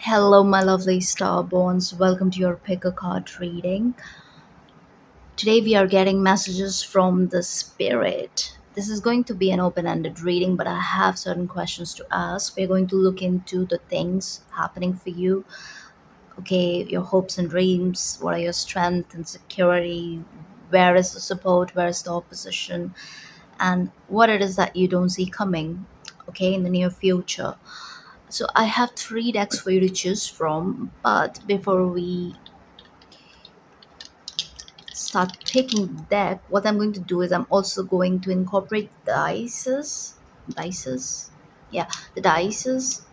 Hello, my lovely starborns. Welcome to your pick a card reading. Today we are getting messages from the spirit. This is going to be an open ended reading, but I have certain questions to ask. We're going to look into the things happening for you. Okay, your hopes and dreams. What are your strength and security? Where is the support? Where is the opposition? And what it is that you don't see coming, okay, in the near future. So I have three decks for you to choose from, but before we start picking the deck, what I'm going to do is I'm also going to incorporate dices, yeah, the dices.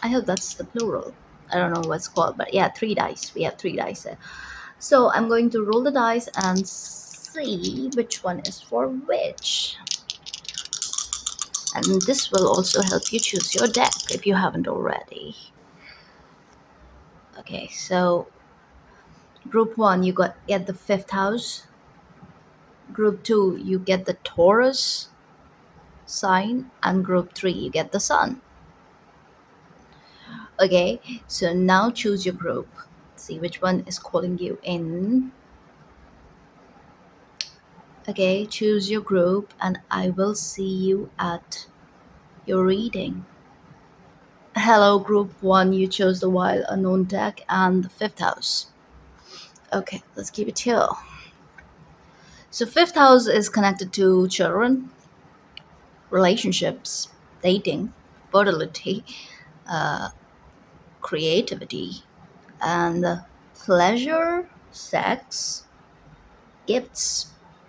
I hope that's the plural. I don't know what's called, but yeah, three dice. We have three dice there. So I'm going to roll the dice and see which one is for which. And this will also help you choose your deck if you haven't already. Okay, so group one, you get the fifth house. Group two, you get the Taurus sign, and group three, you get the sun. Okay, so now choose your group. See which one is calling you in. Okay, choose your group, and I will see you at your reading. Hello, group one. You chose the wild unknown deck and the fifth house. Okay, let's keep it here. So, fifth house is connected to children, relationships, dating, fertility, creativity, and pleasure, sex, gifts,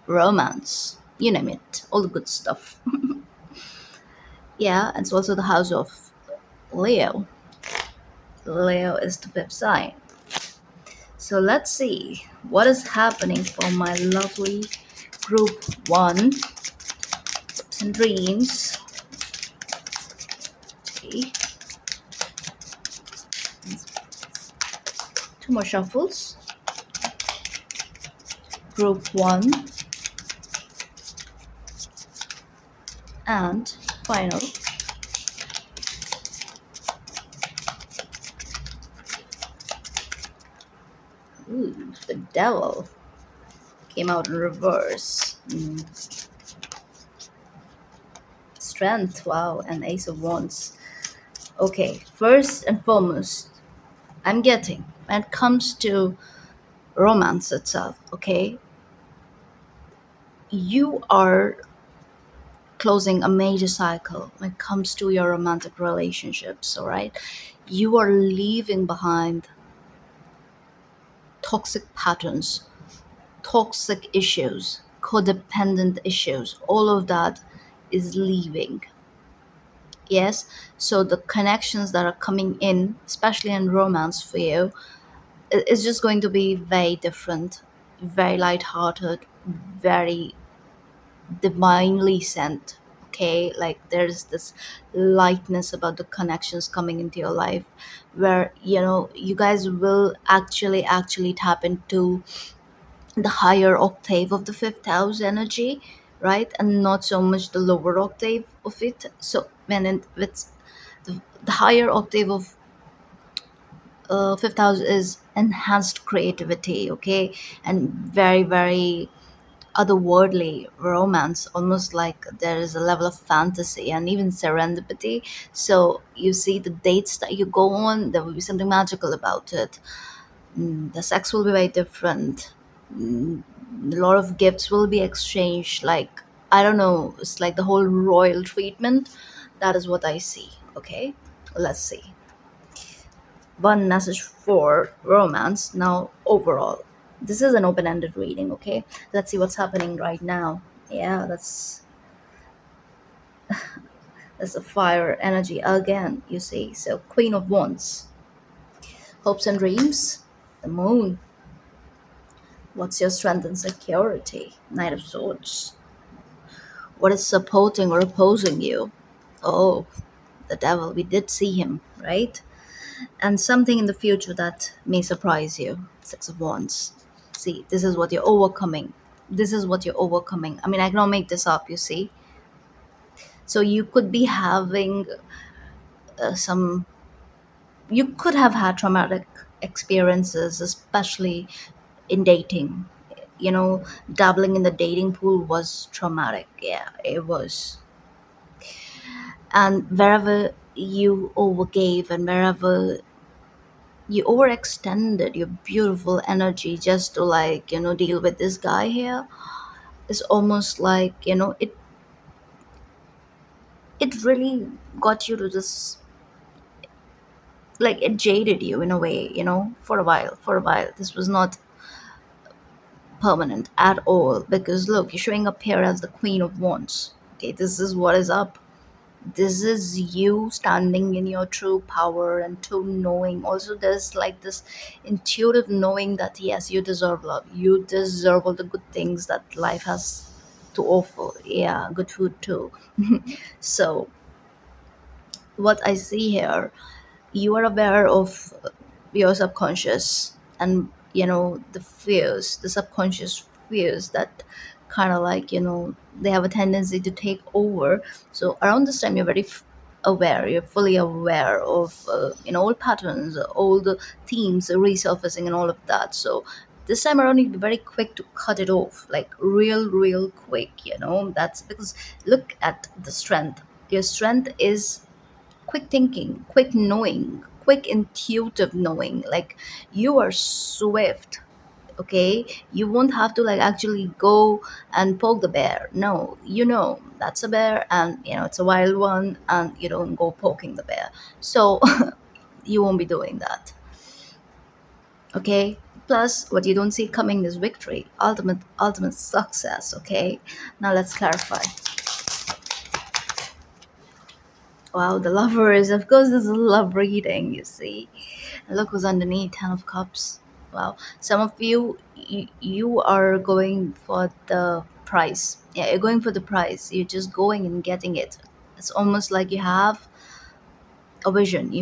romance, you name it, all the good stuff. Yeah, it's also the house of Leo. Leo is the fifth sign. So let's see what is happening for my lovely group one, hopes and dreams. Okay, two more shuffles. Group one and final. Ooh, the devil came out in reverse. Strength, wow, and ace of wands. Okay, first and foremost, I'm getting when it comes to romance itself, okay, you are closing a major cycle when it comes to your romantic relationships, all right? You are leaving behind toxic patterns, toxic issues, codependent issues, all of that is leaving. Yes, so the connections that are coming in, especially in romance for you, is just going to be very different, very light-hearted, very divinely sent. Okay, like there's this lightness about the connections coming into your life, where you guys will actually tap into the higher octave of the fifth house energy, right? And not so much the lower octave of it. So it's the higher octave of fifth house is enhanced creativity, okay, and very very otherworldly romance, almost like there is a level of fantasy and even serendipity. So you see the dates that you go on, there will be something magical about it. The sex will be very different. A lot of gifts will be exchanged, like, I don't know, it's like the whole royal treatment. That is what I see. Okay, let's see. One message for romance. Now, overall, this is an open ended reading, okay? Let's see what's happening right now. Yeah, that's a fire energy again, you see. So, Queen of Wands, hopes and dreams, the moon. What's your strength and security? Knight of Swords. What is supporting or opposing you? Oh, the devil, we did see him, right? And something in the future that may surprise you. Six of Wands. See, this is what you're overcoming. This is what you're overcoming. I mean, I cannot make this up, you see. So you could be having some You could have had traumatic experiences, especially in dating. You know, dabbling in the dating pool was traumatic. Yeah, it was. And wherever you overgave and wherever you overextended your beautiful energy just to, like, deal with this guy here, it's almost like, it really got you to this, like, it jaded you in a way, for a while. This was not permanent at all, because look, you're showing up here as the Queen of Wands. Okay, this is what is up. This is you standing in your true power and true knowing. Also, there's like this intuitive knowing that yes, you deserve love, you deserve all the good things that life has to offer. Yeah, good food too. So what I see here, you are aware of your subconscious, and the subconscious fears that kind of, like, they have a tendency to take over. So around this time, you're very aware, you're fully aware of old patterns, old themes resurfacing and all of that. So this time around, you'd be very quick to cut it off, like real quick. That's because, look at the strength. Your strength is quick thinking, quick knowing, quick intuitive knowing. Like, you are swift, okay? You won't have to, like, actually go and poke the bear. No, that's a bear, and it's a wild one, and you don't go poking the bear. So you won't be doing that, okay? Plus, what you don't see coming is victory, ultimate success, okay? Now let's clarify. Wow, the lover is, of course, this is a love reading, you see. And look who's underneath, Ten of Cups. Wow. Some of you are going for the prize. Yeah, you're going for the prize. You're just going and getting it. It's almost like you have a vision.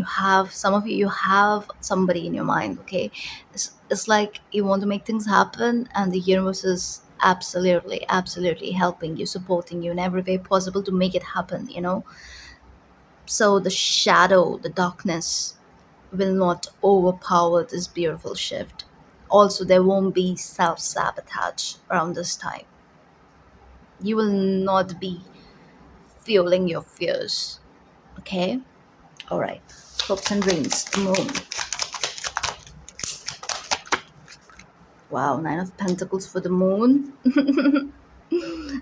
Some of you have somebody in your mind, okay? It's like you want to make things happen, and the universe is absolutely helping you, supporting you in every way possible to make it happen. So the shadow, the darkness will not overpower this beautiful shift. Also, there won't be self sabotage around this time. You will not be fueling your fears. Okay? Alright. Hopes and dreams. The moon. Wow, Nine of Pentacles for the moon.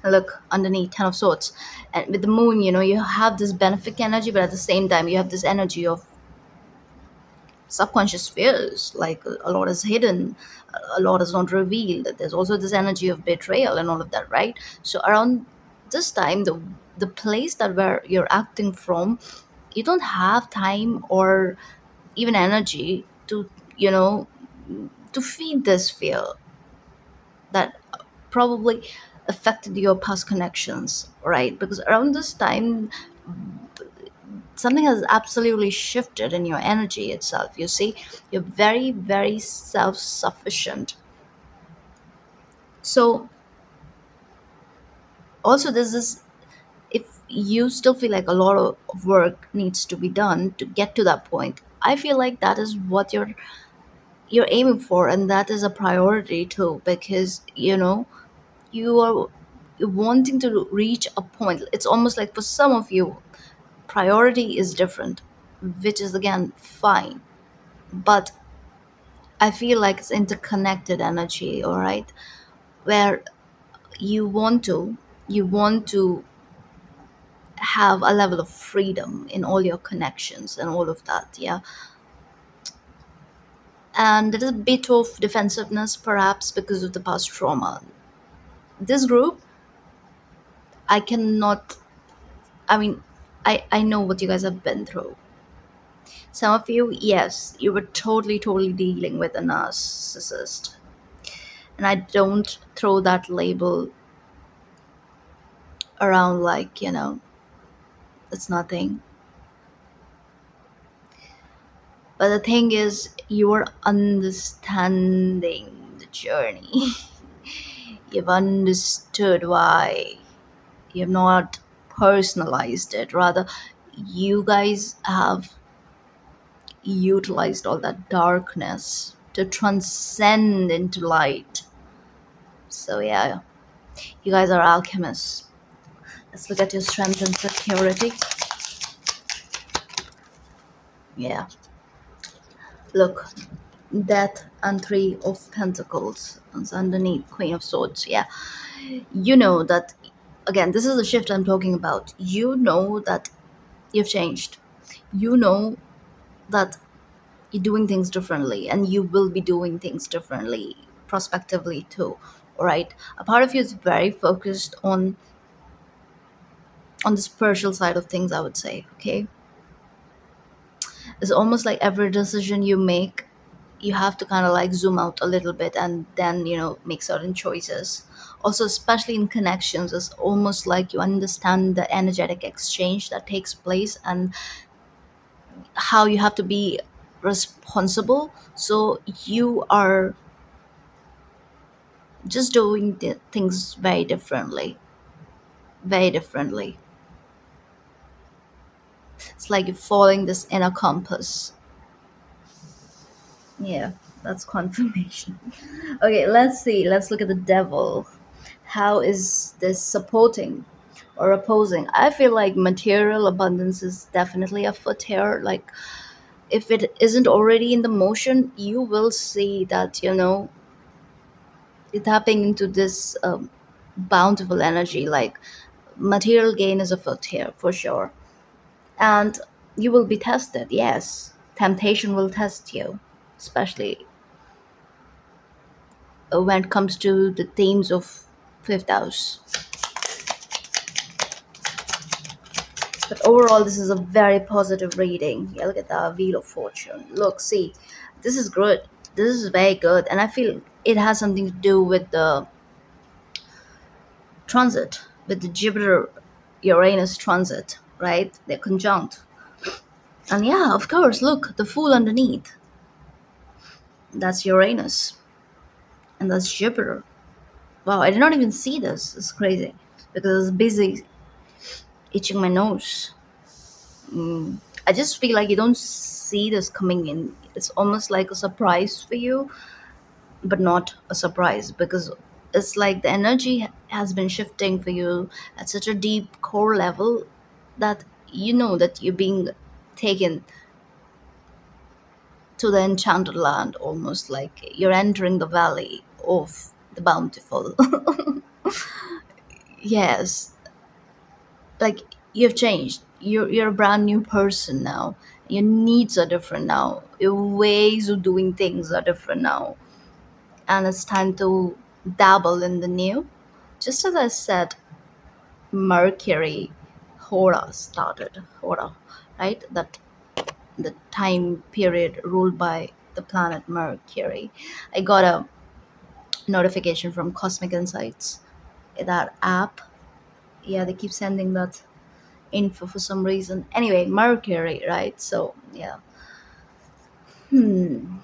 Look, underneath, Ten of Swords. And with the moon, you have this benefic energy, but at the same time, you have this energy of subconscious fears, like a lot is hidden, a lot is not revealed. There's also this energy of betrayal and all of that, right? So around this time, the place that where you're acting from, you don't have time or even energy to, to feed this fear that probably affected your past connections, right? Because around this time, something has absolutely shifted in your energy itself. You see, you're very self-sufficient. So also, this is, if you still feel like a lot of work needs to be done to get to that point, I feel like that is what you're aiming for, and that is a priority too, because you are wanting to reach a point. It's almost like, for some of you, priority is different, which is again fine, but I feel like it's interconnected energy, all right? Where you want to have a level of freedom in all your connections and all of that, yeah. And there is a bit of defensiveness, perhaps because of the past trauma. This group, I cannot. I mean, I know what you guys have been through. Some of you, yes, you were totally dealing with a narcissist, and I don't throw that label around like, it's nothing. But the thing is, you're understanding the journey. You've understood why. You've not personalized it. Rather, you guys have utilized all that darkness to transcend into light. So yeah, you guys are alchemists. Let's look at your strength and security. Yeah, look, death and three of pentacles. It's underneath queen of swords. Yeah, you know that, again, this is the shift I'm talking about. You know that you've changed. You know that you're doing things differently, and you will be doing things differently prospectively too. All right, a part of you is very focused on the spiritual side of things, I would say. Okay, it's almost like every decision you make, you have to kind of like zoom out a little bit and then, make certain choices. Also, especially in connections, it's almost like you understand the energetic exchange that takes place and how you have to be responsible. So you are just doing the things very differently, very differently. It's like you're following this inner compass. Yeah, that's confirmation. Okay, let's see. Let's look at the devil. How is this supporting or opposing? I feel like material abundance is definitely a foot here. Like, if it isn't already in the motion, you will see that, you're tapping into this bountiful energy. Like, material gain is a foot here for sure. And you will be tested, yes. Temptation will test you, especially when it comes to the themes of fifth house. But overall, this is a very positive reading. Yeah, look at the Wheel of Fortune. Look, see, this is good. This is very good. And I feel it has something to do with the transit, with the Jupiter Uranus transit, right? They're conjunct. And yeah, of course, look, the Fool underneath. That's Uranus. And that's Jupiter. Wow, I did not even see this. It's crazy. Because I was busy itching my nose. I just feel like you don't see this coming in. It's almost like a surprise for you, but not a surprise because it's like the energy has been shifting for you at such a deep core level that you know that you're being taken to the enchanted land, almost like you're entering the valley of the bountiful. Yes, like you've changed. You're a brand new person now. Your needs are different now. Your ways of doing things are different now, and it's time to dabble in the new. Just as I said, Mercury Hora started. Hora, right? That the time period ruled by the planet Mercury. I got a notification from Cosmic Insights, that app. Yeah, they keep sending that info for some reason. Anyway, Mercury, right? So yeah. Some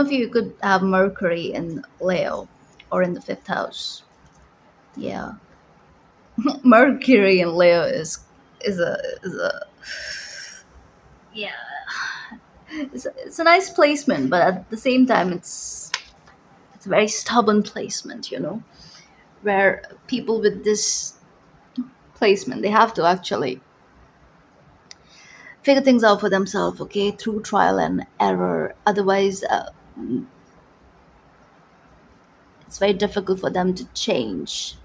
of you could have Mercury in Leo or in the fifth house. Yeah. Mercury in Leo is a yeah, it's a nice placement, but at the same time it's a very stubborn placement, where people with this placement, they have to actually figure things out for themselves, okay, through trial and error. Otherwise, it's very difficult for them to change.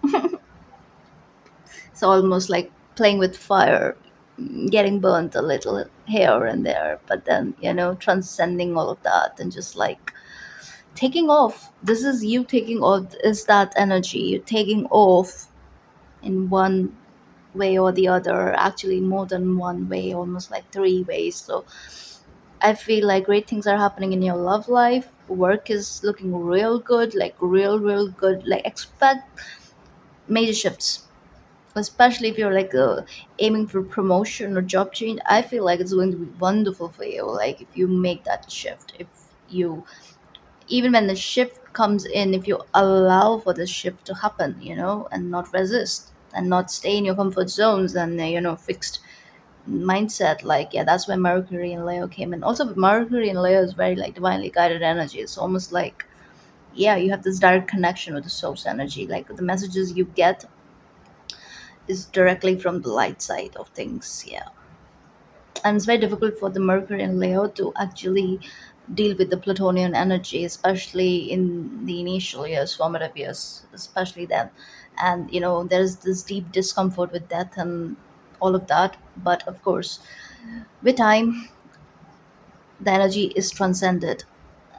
It's almost like playing with fire, getting burnt a little here and there, but then, transcending all of that and just like taking off. This is you taking off, is that energy. You're taking off in one way or the other, actually more than one way, almost like three ways. So I feel like great things are happening in your love life. Work is looking real good, like real good. Like expect major shifts, especially if you're like aiming for promotion or job change. I feel like it's going to be wonderful for you. Like if you make that shift, if you, even when the shift comes in, if you allow for the shift to happen, and not resist and not stay in your comfort zones and fixed mindset. Like, yeah, that's where Mercury and Leo came in. Also, Mercury and Leo is very like divinely guided energy. It's almost like, yeah, you have this direct connection with the source energy. Like the messages you get is directly from the light side of things. Yeah, and it's very difficult for the Mercury and Leo to actually deal with the Plutonian energy, especially in the initial years, formative years, especially then. And there's this deep discomfort with death and all of that. But of course, with time, the energy is transcended,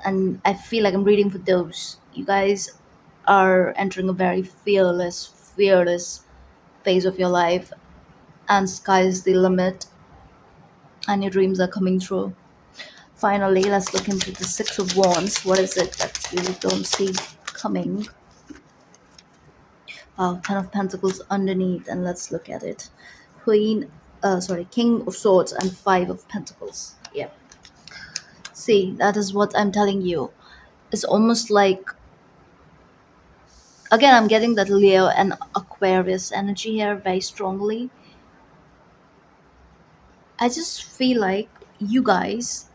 and I feel like I'm reading for those. You guys are entering a very fearless phase of your life, and sky is the limit, and your dreams are coming true. Finally, let's look into the Six of Wands. What is it that you don't see coming? Ten of Pentacles underneath, and let's look at it. King of Swords and Five of Pentacles. Yep. See, that is what I'm telling you. It's almost like, again, I'm getting that Leo and Aquarius energy here very strongly. I just feel like you guys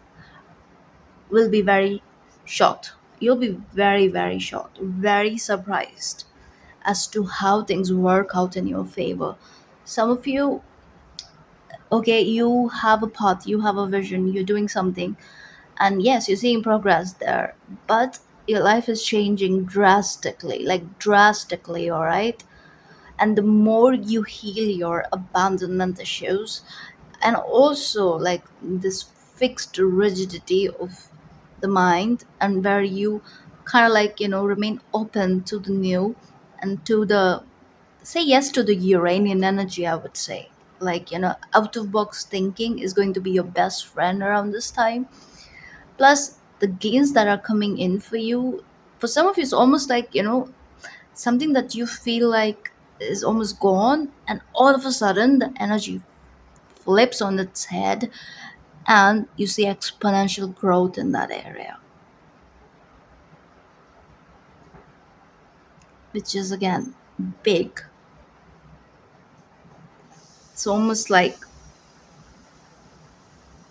will be very shocked. You'll be very, very shocked, very surprised as to how things work out in your favor. Some of you, okay, you have a path, you have a vision, you're doing something, and yes, you're seeing progress there, but your life is changing drastically, like drastically, all right? And the more you heal your abandonment issues, and also like this fixed rigidity of the mind, and where you kind of like remain open to the new, and to the, say yes to the Uranian energy, I would say. Like, out of box thinking is going to be your best friend around this time. Plus, the gains that are coming in for you, for some of you, it's almost like, something that you feel like is almost gone, and all of a sudden, the energy flips on its head, and you see exponential growth in that area, which is again big. It's almost like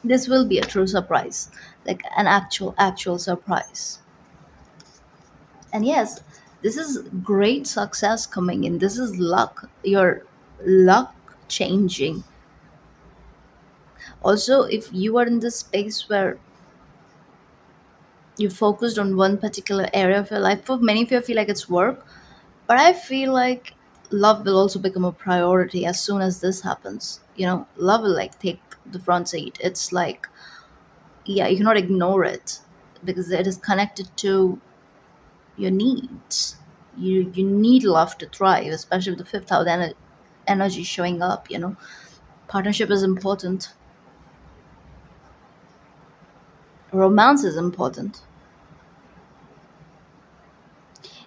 this will be a true surprise, like an actual surprise. And yes, this is great success coming in. This is luck, your luck changing. Also, if you are in this space where you're focused on one particular area of your life, for many of you I feel like it's work, but I feel like love will also become a priority as soon as this happens. Love will like take the front seat. It's like, yeah, you cannot ignore it, because it is connected to your needs. You need love to thrive, especially with the fifth house energy showing up. Partnership is important. Romance is important.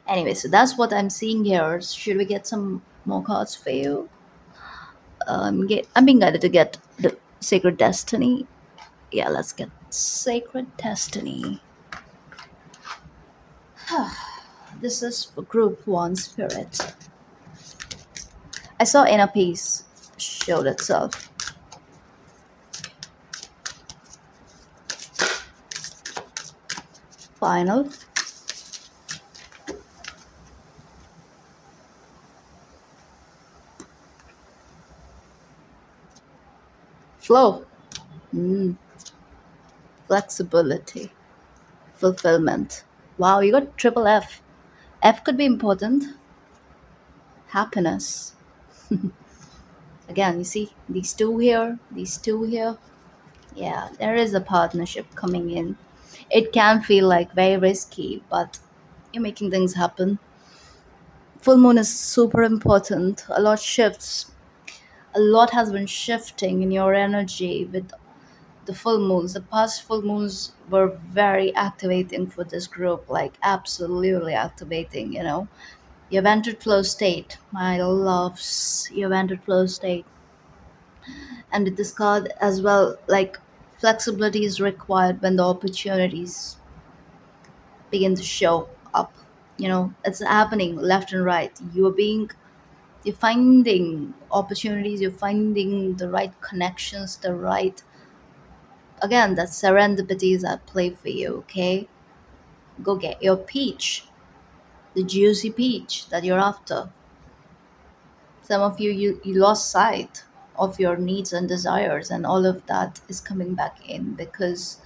Anyway, so that's what I'm seeing here. Should we get some more cards for you? I'm being guided to get the Sacred Destiny. Yeah, let's get Sacred Destiny. This is for Group 1 Spirit. I saw inner peace showed itself. Final. Flow. Mm, flexibility. Fulfillment. Wow, you got triple F. F could be important. Happiness. Again, you see these two here, these two here. Yeah, there is a partnership coming in. It can feel like very risky, but you're making things happen. Full moon is super important. A lot shifts. A lot has been shifting in your energy with the full moons. The past full moons were very activating for this group, like absolutely activating. You've entered flow state, my loves. You've entered flow state. And with this card as well, like flexibility is required when the opportunities begin to show up. It's happening left and right. You're being You're finding opportunities, you're finding the right connections, the right, again, that serendipity is at play for you, okay? Go get your peach, the juicy peach that you're after. Some of you, you lost sight of your needs and desires, and all of that is coming back in because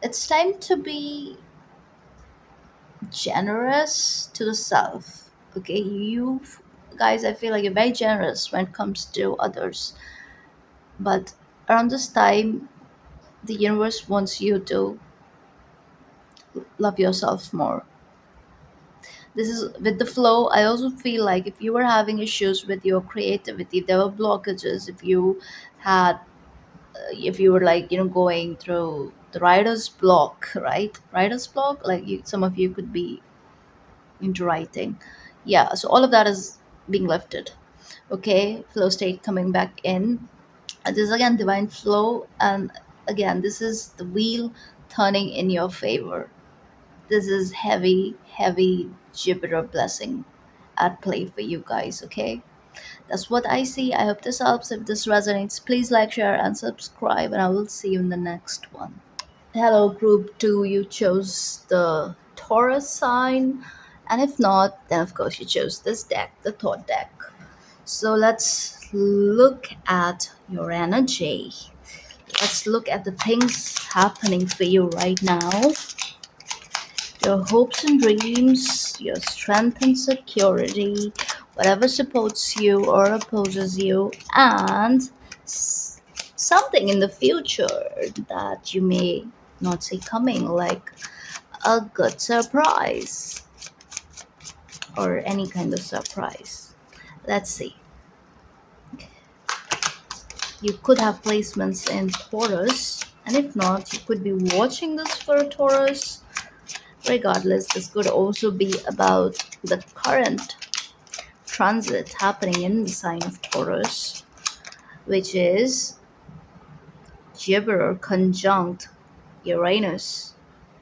it's time to be generous to the self. Okay, you guys, I feel like you're very generous when it comes to others, but around this time, the universe wants you to love yourself more. This is with the flow. I also feel like if you were having issues with your creativity, if there were blockages, if you had, if you were like, going through the writer's block, right? Writer's block, like some of you could be into writing. Yeah, so all of that is being lifted. Okay, flow state coming back in. And this is again divine flow, and again, this is the wheel turning in your favor. This is heavy, heavy Jupiter blessing at play for you guys, okay? That's what I see. I hope this helps. If this resonates, please like, share, and subscribe, and I will see you in the next one. Hello, group 2. You chose the Taurus sign, and if not, then of course you chose this deck, the Thought deck. So let's look at your energy. Let's look at the things happening for you right now, your hopes and dreams, your strength and security, whatever supports you or opposes you, and something in the future that you may not see coming, like a good surprise or any kind of surprise. Let's see. You could have placements in Taurus, and if not, you could be watching this for Taurus. Regardless, this could also be about the current transit happening in the sign of Taurus, which is Jupiter conjunct Uranus.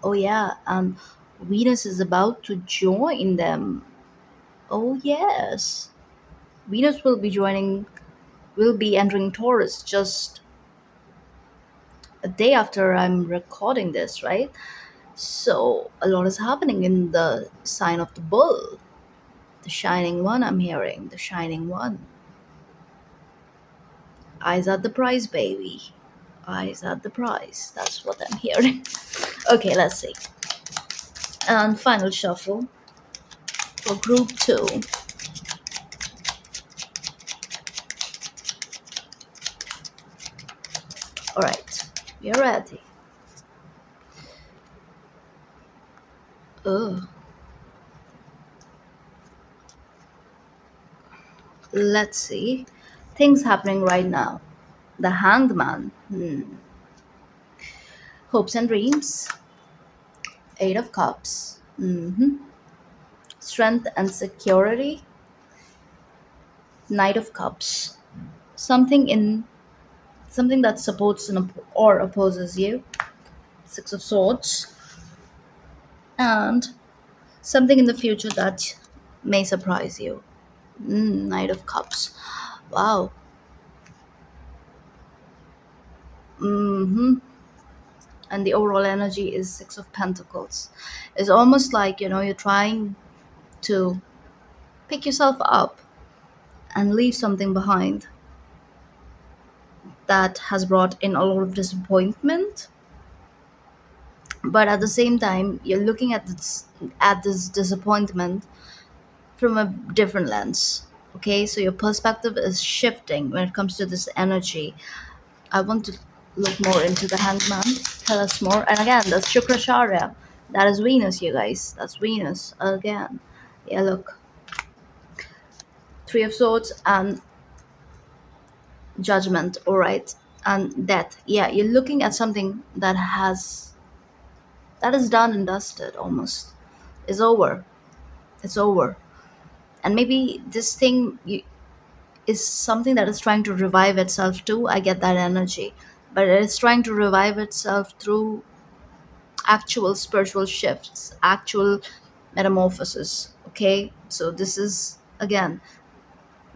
Oh, yeah, and Venus is about to join them. Oh, yes. Venus will be entering Taurus just a day after I'm recording this, right? So, a lot is happening in the sign of the bull. The shining one, I'm hearing. The shining one. Eyes at the prize, baby. Eyes at the prize. That's what I'm hearing. Okay, let's see. And final shuffle for group 2. Alright, we're ready. Oh, let's see. Things happening right now. The Hanged Man. Hopes and dreams. Eight of Cups. Strength and security. Knight of Cups. Something in something that supports or opposes you. Six of Swords. And something in the future that may surprise you. Knight of Cups. Wow. hmm And the overall energy is Six of Pentacles. It's almost like, you're trying to pick yourself up and leave something behind that has brought in a lot of disappointment. But at the same time, you're looking at this disappointment from a different lens. Okay, so your perspective is shifting when it comes to this energy. I want to look more into the Hangman. Tell us more. And again, that's Shukracharya. That is Venus, you guys. That's Venus again. Yeah, look. Three of Swords and Judgment. All right. And Death. Yeah, you're looking at something that is done and dusted almost. It's over. It's over. And maybe this thing is something that is trying to revive itself too. I get that energy. But it's trying to revive itself through actual spiritual shifts, actual metamorphosis. Okay, so this is Again,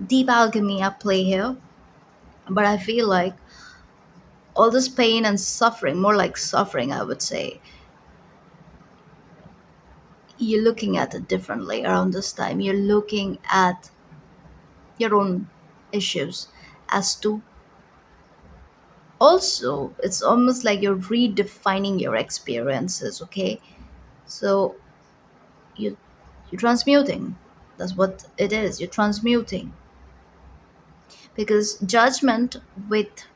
deep alchemy at play here, but I feel like all this pain and suffering, more like suffering, I would say, you're looking at it differently around this time. You're looking at your own issues as to, also, it's almost like you're redefining your experiences, okay? So you you're transmuting. That's what it is. You're transmuting. Because judgment with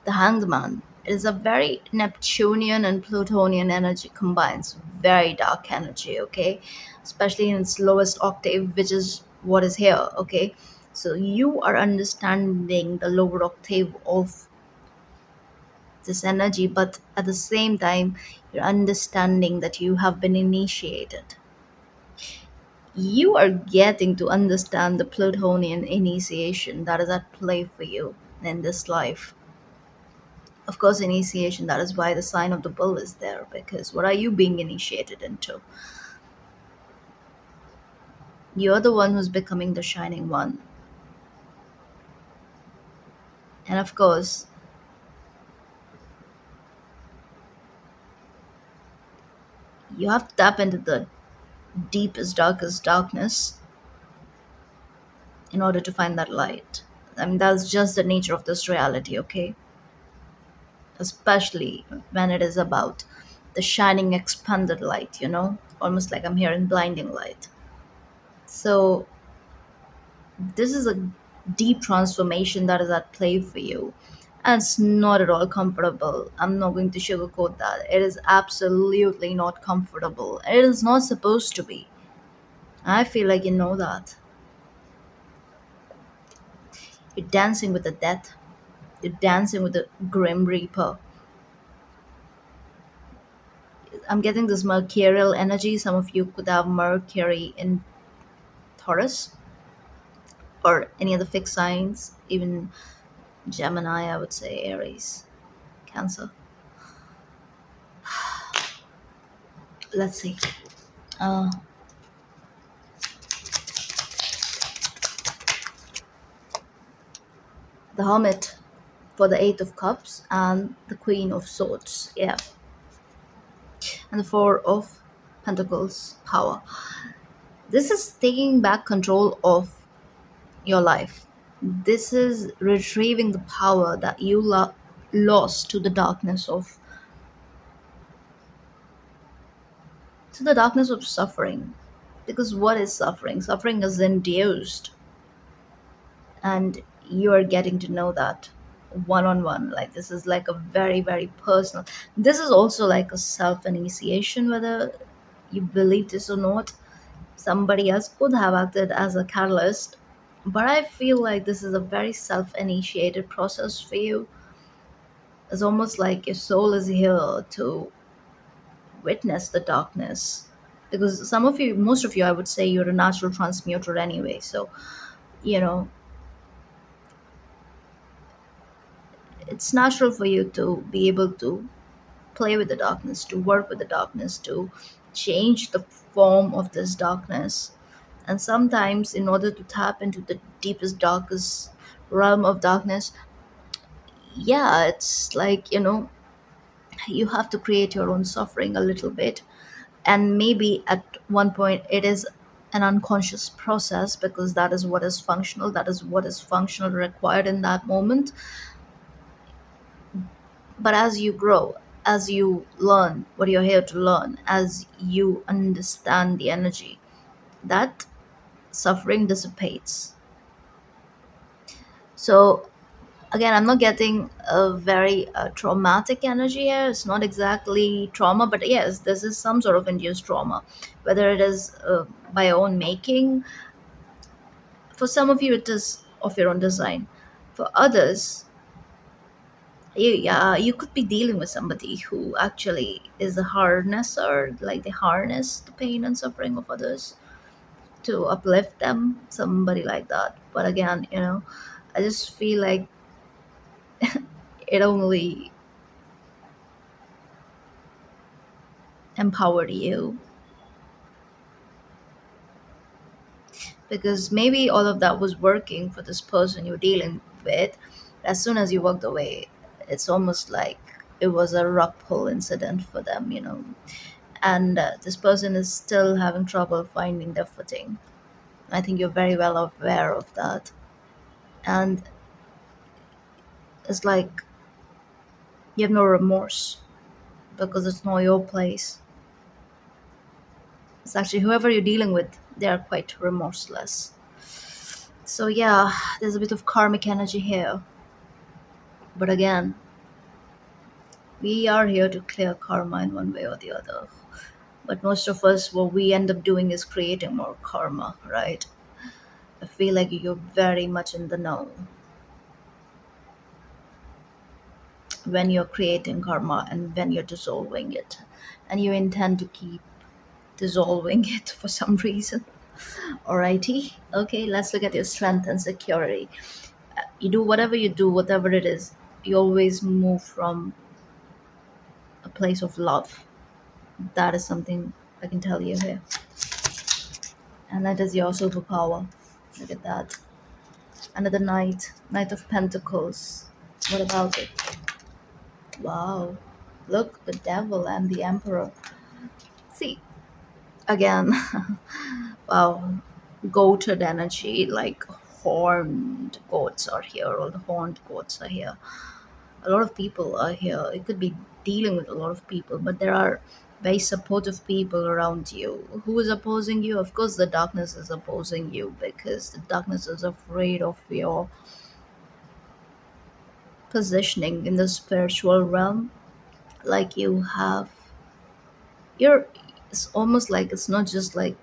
the hanged man is a very Neptunian and Plutonian energy combines. Very dark energy, okay? Especially in its lowest octave, which is what is here, okay? So you are understanding the lower octave of this energy, but at the same time, you're understanding that you have been initiated. You are getting to understand the Plutonian initiation that is at play for you in this life. Of course, initiation, that is why the sign of the bull is there, because what are you being initiated into? You're the one who's becoming the shining one. And of course, you have to tap into the deepest, darkest darkness in order to find that light. I mean, that's just the nature of this reality, okay? Especially when it is about the shining, expanded light, almost like I'm hearing blinding light. So, this is a deep transformation that is at play for you. And it's not at all comfortable. I'm not going to sugarcoat that. It is absolutely not comfortable. It is not supposed to be. I feel like you know that. You're dancing with the death. You're dancing with the Grim Reaper. I'm getting this mercurial energy. Some of you could have Mercury in Taurus or any other fixed signs, even Gemini, I would say, Aries, Cancer. Let's see. Uh, the Hermit for the Eight of Cups and the Queen of Swords. Yeah. And the Four of Pentacles, power. This is taking back control of your life. This is retrieving the power that you lost to the darkness of suffering. Because what is suffering? Suffering is induced, and you are getting to know that one on one. Like, this is like a very, very personal. This is also like a self initiation, whether you believe this or not. Somebody else could have acted as a catalyst, but I feel like this is a very self initiated process for you. It's almost like your soul is here to witness the darkness. Because some of you, most of you, I would say, you're a natural transmuter anyway. So, you know, it's natural for you to be able to play with the darkness, to work with the darkness, to change the form of this darkness. And sometimes, in order to tap into the deepest, darkest realm of darkness, yeah, it's like, you have to create your own suffering a little bit. And maybe at one point, it is an unconscious process because that is what is functional, that is what is functional required in that moment. But as you grow, as you learn what you're here to learn, as you understand the energy, that suffering dissipates. So, again, I'm not getting a very traumatic energy here. It's not exactly trauma, but yes, this is some sort of induced trauma, whether it is by your own making. For some of you, it is of your own design. For others, yeah, you could be dealing with somebody who actually is a harnesser, like they harness the pain and suffering of others to uplift them, somebody like that. But again, I just feel like it only empowered you because maybe all of that was working for this person you're dealing with. As soon as you walked away, it's almost like it was a rug pull incident for them, and this person is still having trouble finding their footing. I think you're very well aware of that. And it's like you have no remorse because it's not your place. It's actually whoever you're dealing with, they are quite remorseless. So, yeah, there's a bit of karmic energy here. But again, we are here to clear karma in one way or the other. But most of us, what we end up doing is creating more karma, right? I feel like you're very much in the know when you're creating karma and when you're dissolving it. And you intend to keep dissolving it for some reason. Alrighty. Okay, let's look at your strength and security. You do whatever you do, whatever it is, you always move from a place of love. That is something I can tell you here. And that is your superpower. Look at that. Another knight, Knight of Pentacles. What about it? Wow. Look, the devil and the emperor. See, again, wow, goated energy, like horned goats are here, all the horned goats are here. A lot of people are here. It could be dealing with a lot of people, but there are very supportive people around you. Who is opposing you? Of course, the darkness is opposing you because the darkness is afraid of your positioning in the spiritual realm. Like you're, it's almost like it's not just like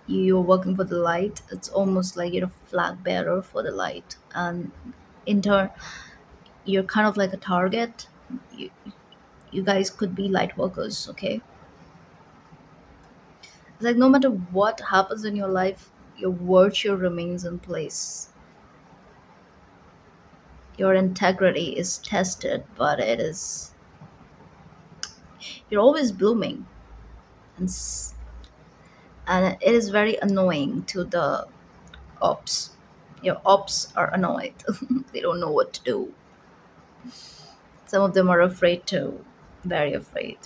you're working for the light, it's almost like you're a flag bearer for the light. And in turn, you're kind of like a target. You guys could be light workers, okay? It's like no matter what happens in your life, your virtue remains in place. Your integrity is tested, but you're always blooming. And, and it is very annoying to the ops. Your ops are annoyed. They don't know what to do. Some of them are afraid too, very afraid.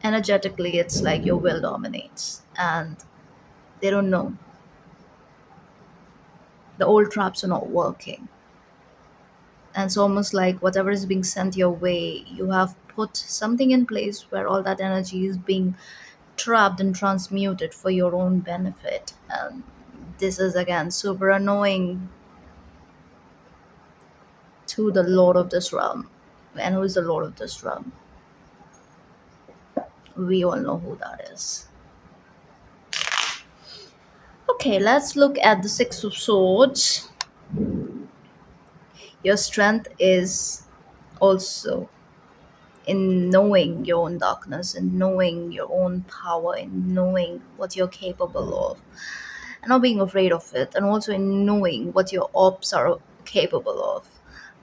Energetically, it's like your will dominates, and they don't know. The old traps are not working. And it's almost like whatever is being sent your way, you have put something in place where all that energy is being trapped and transmuted for your own benefit. And this is again super annoying to the lord of this realm. And who is the lord of this realm? We all know who that is. Okay, let's look at the Six of Swords. Your strength is also in knowing your own darkness, in knowing your own power, in knowing what you're capable of, and not being afraid of it, and also in knowing what your ops are capable of.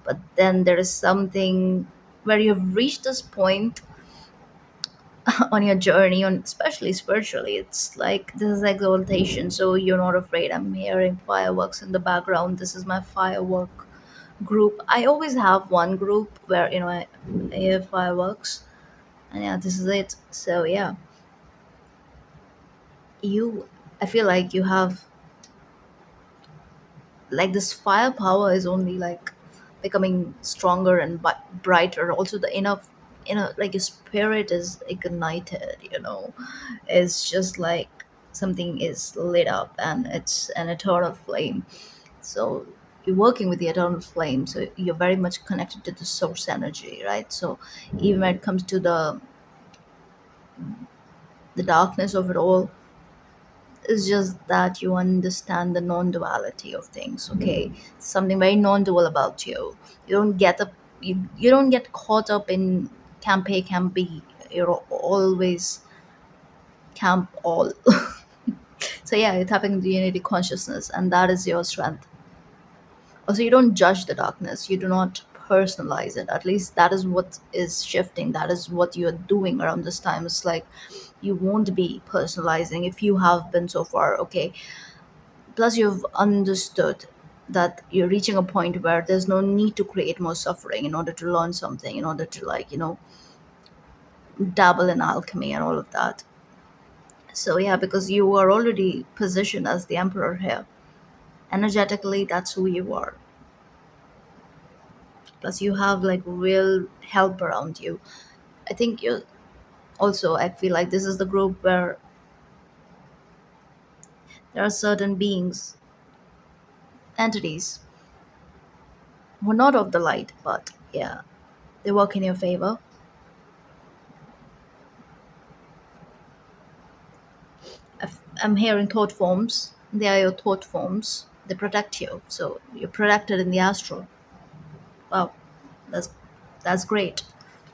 But then there is something where you've reached this point on your journey, on especially spiritually. It's like this is exaltation, so you're not afraid. I'm hearing fireworks in the background. This is my firework group. I always have one group where I hear fireworks, and yeah, this is it. So yeah, you I feel like you have like this firepower is only like becoming stronger and brighter. Also the inner like your spirit is ignited, it's just like something is lit up and it's an eternal flame. So you're working with the eternal flame, so you're very much connected to the source energy, right? So even when it comes to the darkness of it all, it's just that you understand the non-duality of things, okay? Something very non-dual about you. You don't get up you don't get caught up in camp A, camp B. You're always camp all. So yeah, you're tapping into unity consciousness, and that is your strength. Also, you don't judge the darkness, you do not personalize it. At least that is what is shifting, that is what you're doing around this time. It's like you won't be personalizing if you have been so far, okay? Plus you've understood that you're reaching a point where there's no need to create more suffering in order to learn something, in order to, like, dabble in alchemy and all of that. So yeah, because you are already positioned as the emperor here, energetically that's who you are. Plus you have like real help around you. I think you also, I feel like this is the group where there are certain beings, entities, who are not of the light, but yeah, they work in your favor. I'm hearing thought forms. They are your thought forms. They protect you. So you're protected in the astral. Wow, that's that's great.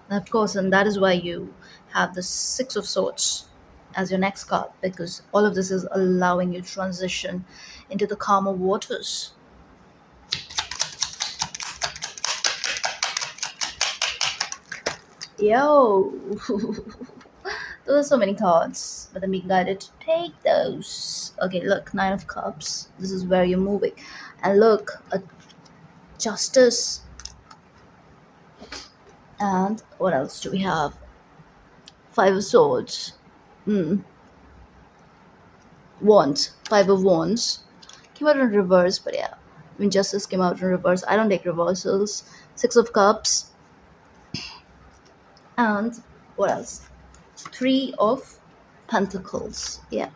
And of course, and that is why you have the Six of Swords as your next card, because all of this is allowing you to transition into the calmer waters. Yo, there are so many cards, but I'm being guided to take those. Okay, look, Nine of Cups. This is where you're moving, and look, a Justice. And what else do we have? Five of Swords. Mm. Wands. Five of Wands. Came out in reverse, but yeah. When Justice came out in reverse, I don't take reversals. Six of Cups. And what else? Three of Pentacles. Yeah.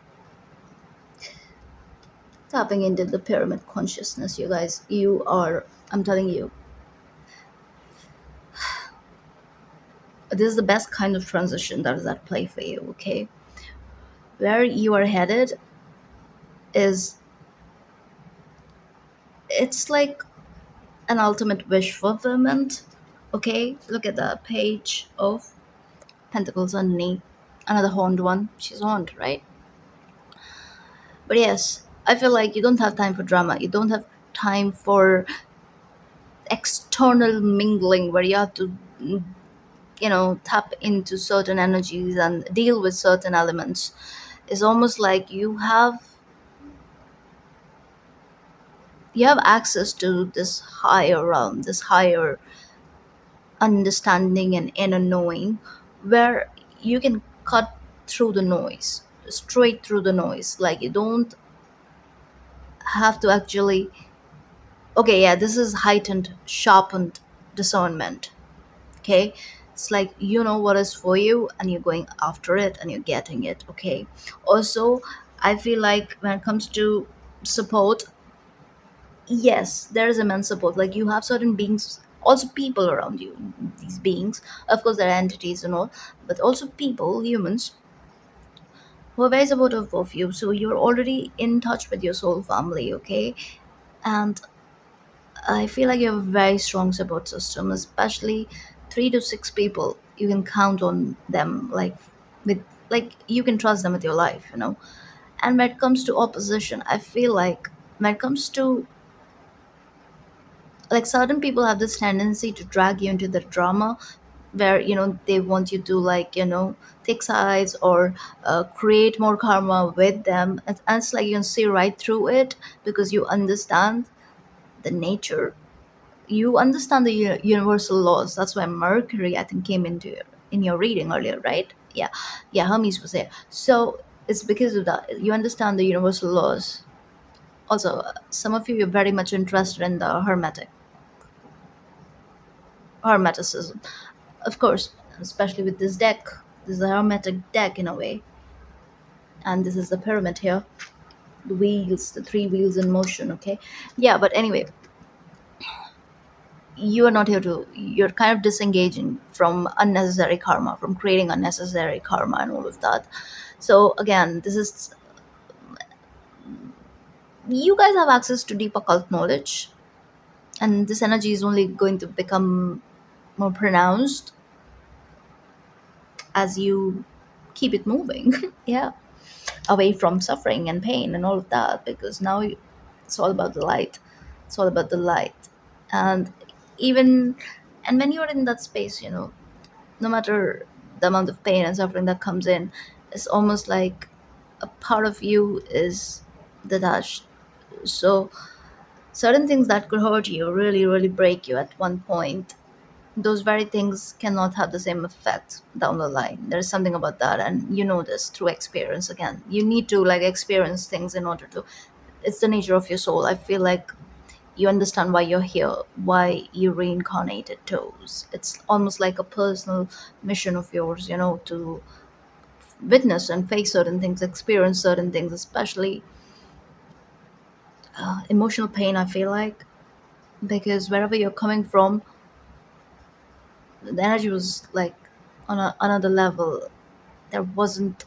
Tapping into the pyramid consciousness, you guys. You are, I'm telling you, this is the best kind of transition that is at play for you, okay? Where you are headed is, it's like an ultimate wish fulfillment. Okay, look at the page of pentacles underneath. Another horned one. She's horned, right? But yes, I feel like you don't have time for drama. You don't have time for external mingling where you have to, tap into certain energies and deal with certain elements. It's almost like you have access to this higher realm, this higher understanding and inner knowing, where you can cut through the noise, straight through the noise. Like, you don't have to actually, okay, yeah, this is heightened, sharpened discernment. Okay, it's like you know what is for you and you're going after it and you're getting it. Okay, also, I feel like when it comes to support, yes, there is immense support. Like, you have certain beings, also people around you. These beings, of course, they're entities and all, but also people, humans, who are very supportive of you. So you're already in touch with your soul family, okay? And I feel like you have a very strong support system, especially 3 to 6 people. You can count on them, like, with, like, you can trust them with your life. And when it comes to opposition, I feel like when it comes to, like, certain people have this tendency to drag you into the drama, where they want you to, like, take sides or create more karma with them, and it's like you can see right through it, because you understand the nature, you understand the universal laws. That's why Mercury, I think, came into in your reading earlier, right? Yeah, yeah, Hermes was there. So it's because of that you understand the universal laws. Also, some of you are very much interested in the hermeticism, of course, especially with this deck. This is a hermetic deck in a way, and this is the pyramid here, the wheels, the three wheels in motion. Okay, yeah, but anyway, you are not here to. You're kind of disengaging from unnecessary karma, from creating unnecessary karma and all of that. So again, this is, you guys have access to deep occult knowledge, and this energy is only going to become more pronounced as you keep it moving. Yeah, away from suffering and pain and all of that, because now it's all about the light. It's all about the light. And even, and when you're in that space, no matter the amount of pain and suffering that comes in, it's almost like a part of you is detached. So certain things that could hurt you, really, really break you at one point, those very things cannot have the same effect down the line. There's something about that, and you know this through experience. Again, you need to like experience things in order to, it's the nature of your soul. I feel like you understand why you're here, why you reincarnated toes. It's almost like a personal mission of yours, to witness and face certain things, experience certain things, especially emotional pain, I feel like, because wherever you're coming from, the energy was like on another level. There wasn't,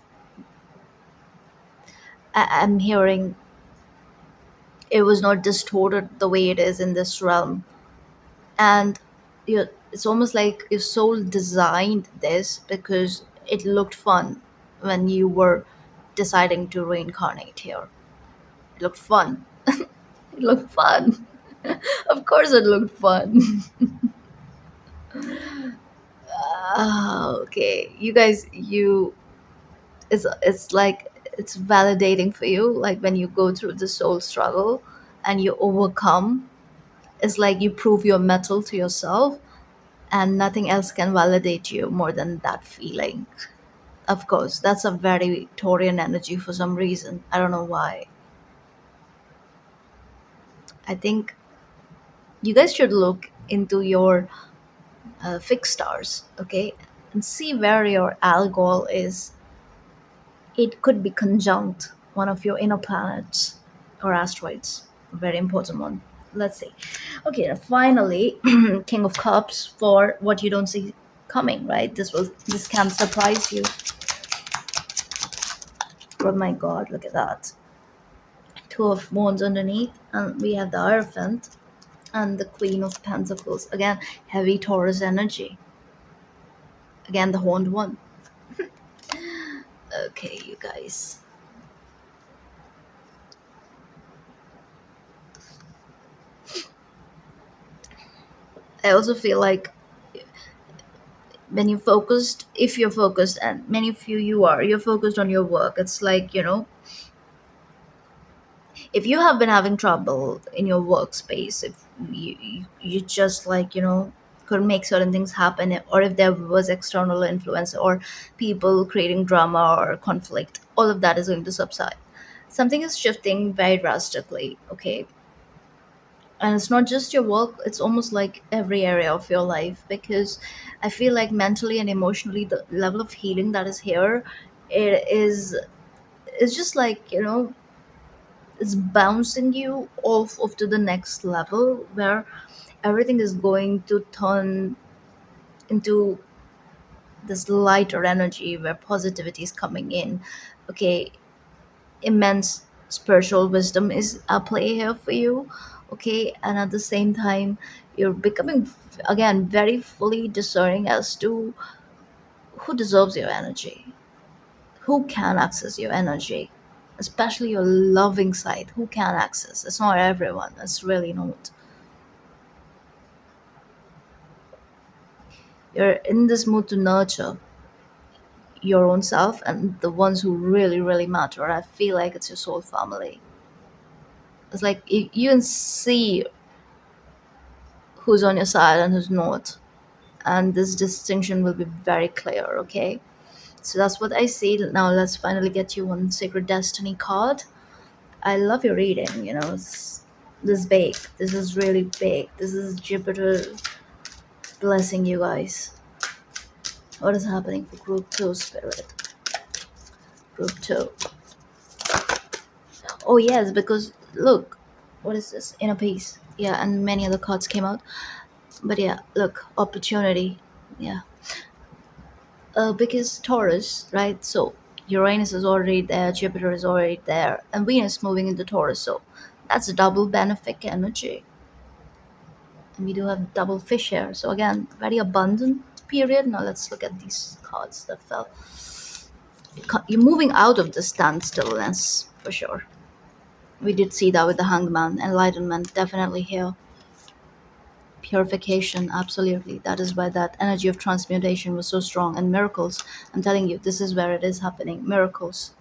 I'm hearing, it was not distorted the way it is in this realm. And it's almost like your soul designed this because it looked fun when you were deciding to reincarnate here. It looked fun. It looked fun. Of course it looked fun. Okay, you guys, it's like it's validating for you, like when you go through the soul struggle and you overcome. It's like you prove your mettle to yourself, and nothing else can validate you more than that feeling. Of course, that's a very Victorian energy for some reason. I don't know why. I think you guys should look into your fixed stars, okay, and see where your algol is. It could be conjunct one of your inner planets or asteroids. A very important one. Let's see. Okay, now finally, King of Cups for what you don't see coming, right? This can surprise you. Oh my god, look at that. Two of Wands underneath, and we have the Hierophant and the Queen of Pentacles. Again, heavy Taurus energy. Again, the horned one. Okay, you guys. I also feel like when you focused, if you're focused, and many of you are, you're focused on your work. It's like, if you have been having trouble in your workspace, if you just like, could make certain things happen, or if there was external influence or people creating drama or conflict, all of that is going to subside. Something is shifting very drastically, okay? And it's not just your work, it's almost like every area of your life, because I feel like mentally and emotionally the level of healing that is here, it is just like, it's bouncing you off to the next level where everything is going to turn into this lighter energy where positivity is coming in. Okay, immense spiritual wisdom is at play here for you. Okay, and at the same time, you're becoming again very fully discerning as to who deserves your energy, who can access your energy, especially your loving side. Who can access? It's not everyone. It's really not. You're in this mood to nurture your own self and the ones who really, really matter. I feel like it's your soul family. It's like you can see who's on your side and who's not. And this distinction will be very clear, okay? So that's what I see. Now let's finally get you one Sacred Destiny card. I love your reading, it's this big. This is really big. This is Jupiter blessing you guys. What is happening for group 2 spirit? Group 2. Oh yes, because look, what is this? Inner peace. Yeah, and many other cards came out. But yeah, look, opportunity. Yeah, because Taurus, right? So Uranus is already there, Jupiter is already there, and Venus moving into Taurus. So that's a double benefic energy, and we do have double fish here. So again, very abundant period. Now let's look at these cards that fell. You're moving out of the standstillness for sure. We did see that with the Hangman. Enlightenment definitely here. Purification, absolutely. That is why that energy of transmutation was so strong. And miracles, I'm telling you, this is where it is happening. Miracles.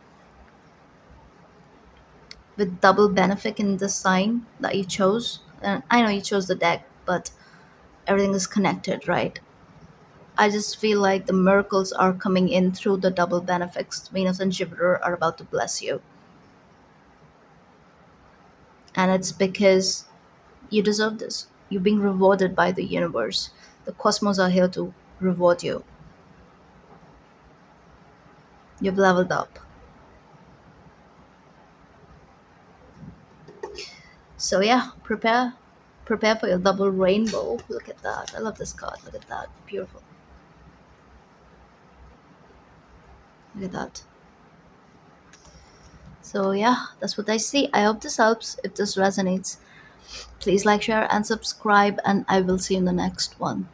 with double benefic in the sign that you chose. And I know you chose the deck, but everything is connected, right? I just feel like the miracles are coming in through the double benefics. Venus and Jupiter are about to bless you. And it's because you deserve this. You're being rewarded by the universe. The cosmos are here to reward you. You've leveled up. So yeah, prepare for your double rainbow. Look at that. I love this card. Look at that. Beautiful. Look at that. So yeah, that's what I see. I hope this helps. If this resonates, please like, share, and subscribe, and I will see you in the next one.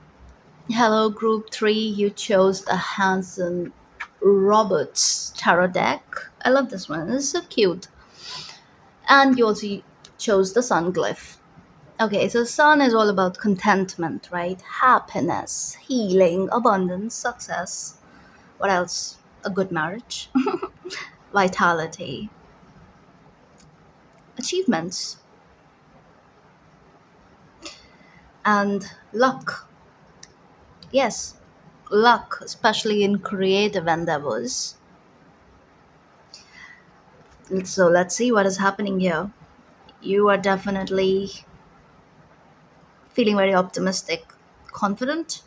Hello, Group 3. You chose the Hanson Roberts Tarot deck. I love this one. It's so cute. And you also chose the Sun Glyph. Okay, so Sun is all about contentment, right? Happiness, healing, abundance, success. What else? A good marriage, vitality, achievements, and luck. Yes, luck, especially in creative endeavors. So let's see what is happening here. You are definitely feeling very optimistic, confident.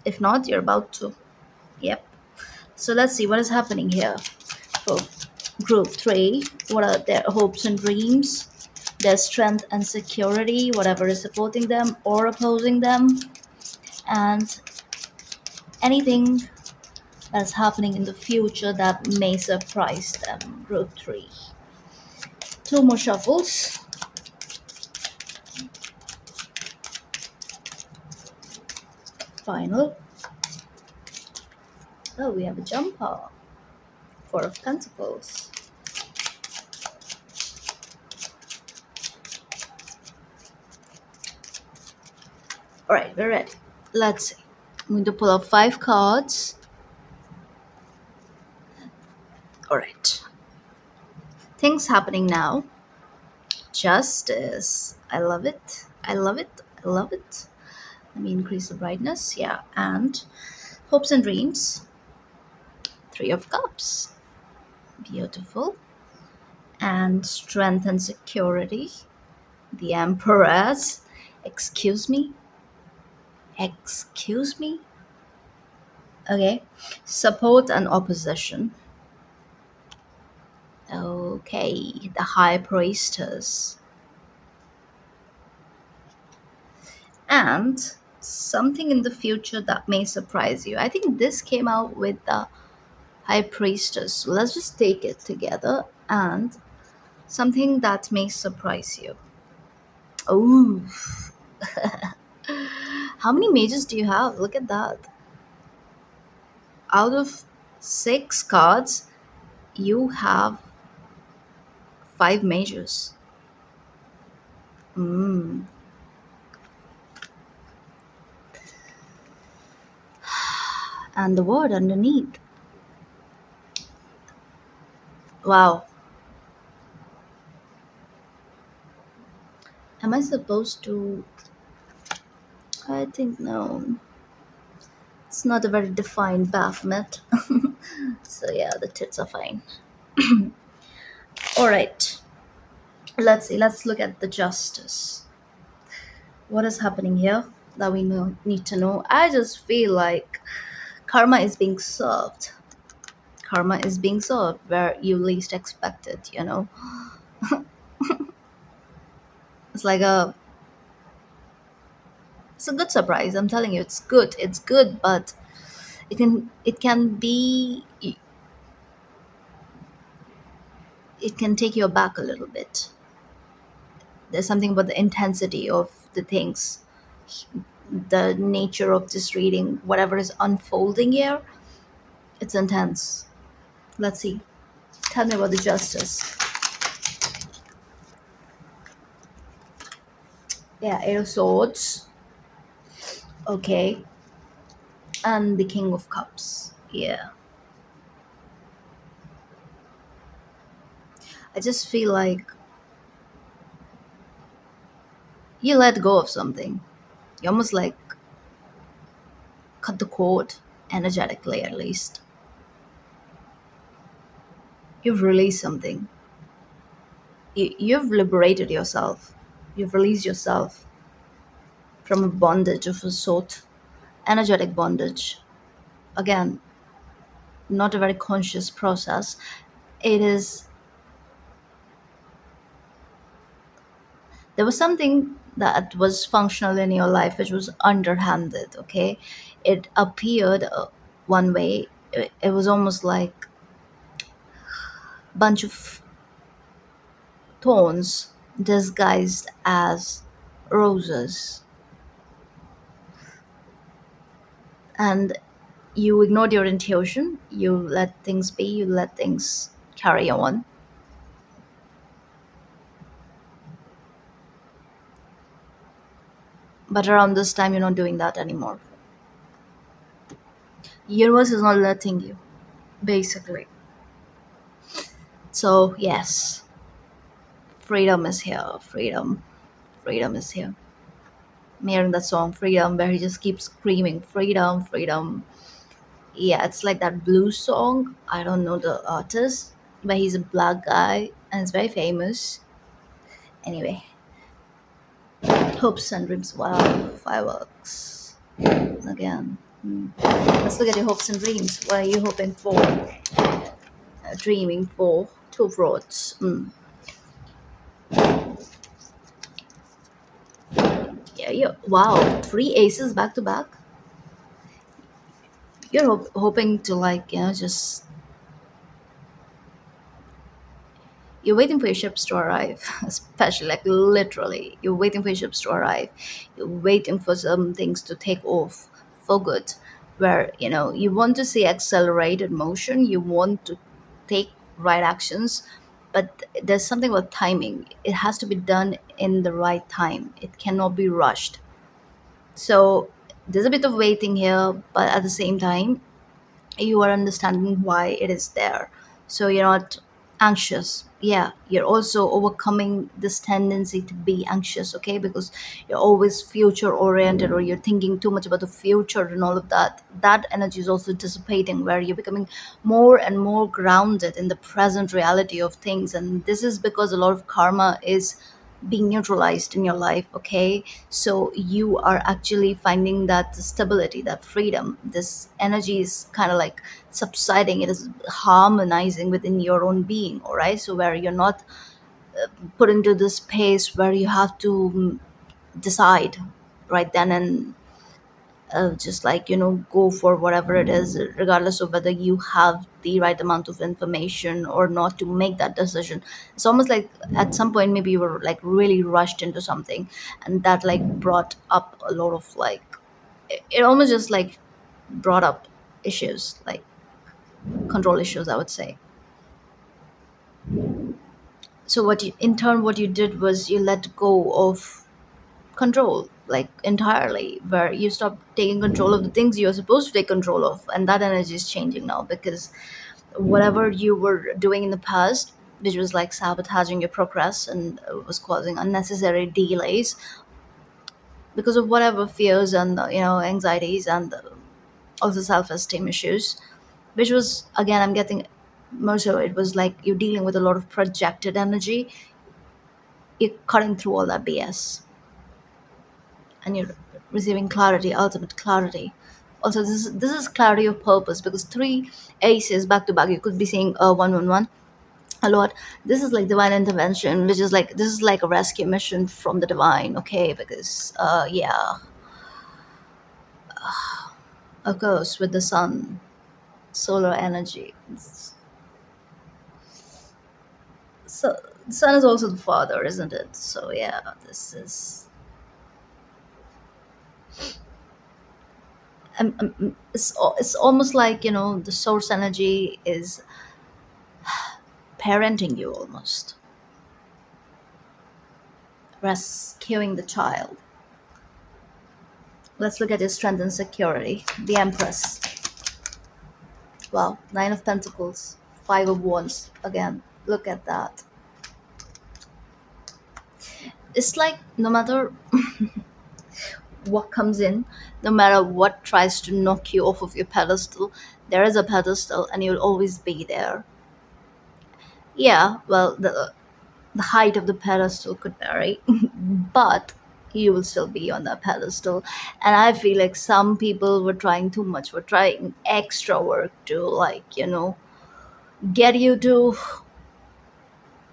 If not, you're about to. Yep. So let's see what is happening here for group 3. What are their hopes and dreams? Their strength and security, whatever is supporting them or opposing them, and anything that's happening in the future that may surprise them. Group 3. Two more shuffles. Final. Oh, we have a jumper. Four of Pentacles. All right, we're ready. Let's see. I'm going to pull out 5 cards. All right. Things happening now. Justice. I love it. I love it. I love it. Let me increase the brightness. Yeah. And hopes and dreams. 3 of Cups. Beautiful. And strength and security. The Empress. Excuse me. Excuse me. Okay. Support and opposition. Okay. The High Priestess. And something in the future that may surprise you. I think this came out with the High Priestess. So let's just take it together and something that may surprise you. Oh, how many mages do you have? Look at that. Out of 6 cards, you have 5 mages. Mm. And the word underneath. Wow. Am I supposed to? I think no. It's not a very defined Baphomet. So yeah, the tits are fine. All right. Let's see. Let's look at the justice. What is happening here that we need to know? I just feel like karma is being served. Karma is being served where you least expect it, you know? It's like it's a good surprise. I'm telling you, it's good. It's good, but it can be it can take you aback a little bit. There's something about the intensity of the things, the nature of this reading, whatever is unfolding here, it's intense. Let's see. Tell me about the justice. Yeah, 8 of Swords. Okay. And the King of Cups. Yeah. I just feel like you let go of something. You almost like cut the cord energetically, at least. You've released something. You've liberated yourself. You've released yourself from a bondage of a sort, energetic bondage. Again, not a very conscious process. It is, there was something that was functional in your life which was underhanded, okay? It appeared one way. It was almost like bunch of thorns disguised as roses, and you ignored your intuition, you let things be, you let things carry on. But around this time, you're not doing that anymore. Universe is not letting you, basically. So yes, freedom is here. Freedom is here. I'm hearing that song Freedom, where he just keeps screaming freedom, freedom. Yeah, it's like that blues song. I don't know the artist, but he's a black guy and it's very famous. Anyway, hopes and dreams. Wow, fireworks again. Let's look at your hopes and dreams. What are you hoping for? Dreaming for? Two of roads. Yeah, wow, three aces back to back. You're hoping to, like, just you're waiting for your ships to arrive, especially, like, literally you're waiting for your ships to arrive. You're waiting for some things to take off for good, where you want to see accelerated motion, you want to take right actions, but there's something about timing. It has to be done in the right time. It cannot be rushed. So there's a bit of waiting here, but at the same time you are understanding why it is there. So you're not anxious. Yeah, you're also overcoming this tendency to be anxious, okay? Because you're always future oriented, or you're thinking too much about the future and all of that. That energy is also dissipating, where you're becoming more and more grounded in the present reality of things. And this is because a lot of karma is being neutralized in your life, okay? So you are actually finding that stability, that freedom. This energy is kind of like subsiding, it is harmonizing within your own being, all right? So where you're not put into this space where you have to decide right then and just, like, go for whatever it is, regardless of whether you have the right amount of information or not to make that decision. It's almost like at some point maybe you were, like, really rushed into something, and that, like, brought up a lot of, like, it almost just, like, brought up issues, like control issues, I would say. So what you did was you let go of control, like, entirely, where you stop taking control of the things you're supposed to take control of, and that energy is changing now, because whatever you were doing in the past, which was like sabotaging your progress and was causing unnecessary delays because of whatever fears and anxieties, and also self-esteem issues, which was, again, I'm getting more so, it was like you're dealing with a lot of projected energy. You're cutting through all that BS, and you're receiving clarity, ultimate clarity. Also, this is clarity of purpose, because three aces back to back, you could be seeing 111 a lot. This is like divine intervention, which is like, this is like a rescue mission from the divine, okay? Because yeah, of course, with the sun, solar energy. So the sun is also the father, isn't it? So yeah, this is, it's almost like, the source energy is parenting you, almost rescuing the child. Let's look at your strength and security. The Empress. Wow, Nine of Pentacles, Five of Wands. Again, look at that. It's like no matter what comes in, no matter what tries to knock you off of your pedestal, there is a pedestal and you'll always be there. Yeah, well, the height of the pedestal could vary, but you will still be on that pedestal. And I feel like some people were trying too much, were trying extra work to, like, get you to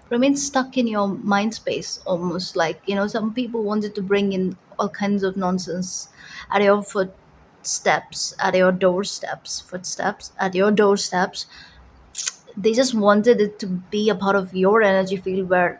remain stuck in your mind space, almost like, some people wanted to bring in all kinds of nonsense at your footsteps, at your doorsteps, footsteps, at your doorsteps. They just wanted it to be a part of your energy field where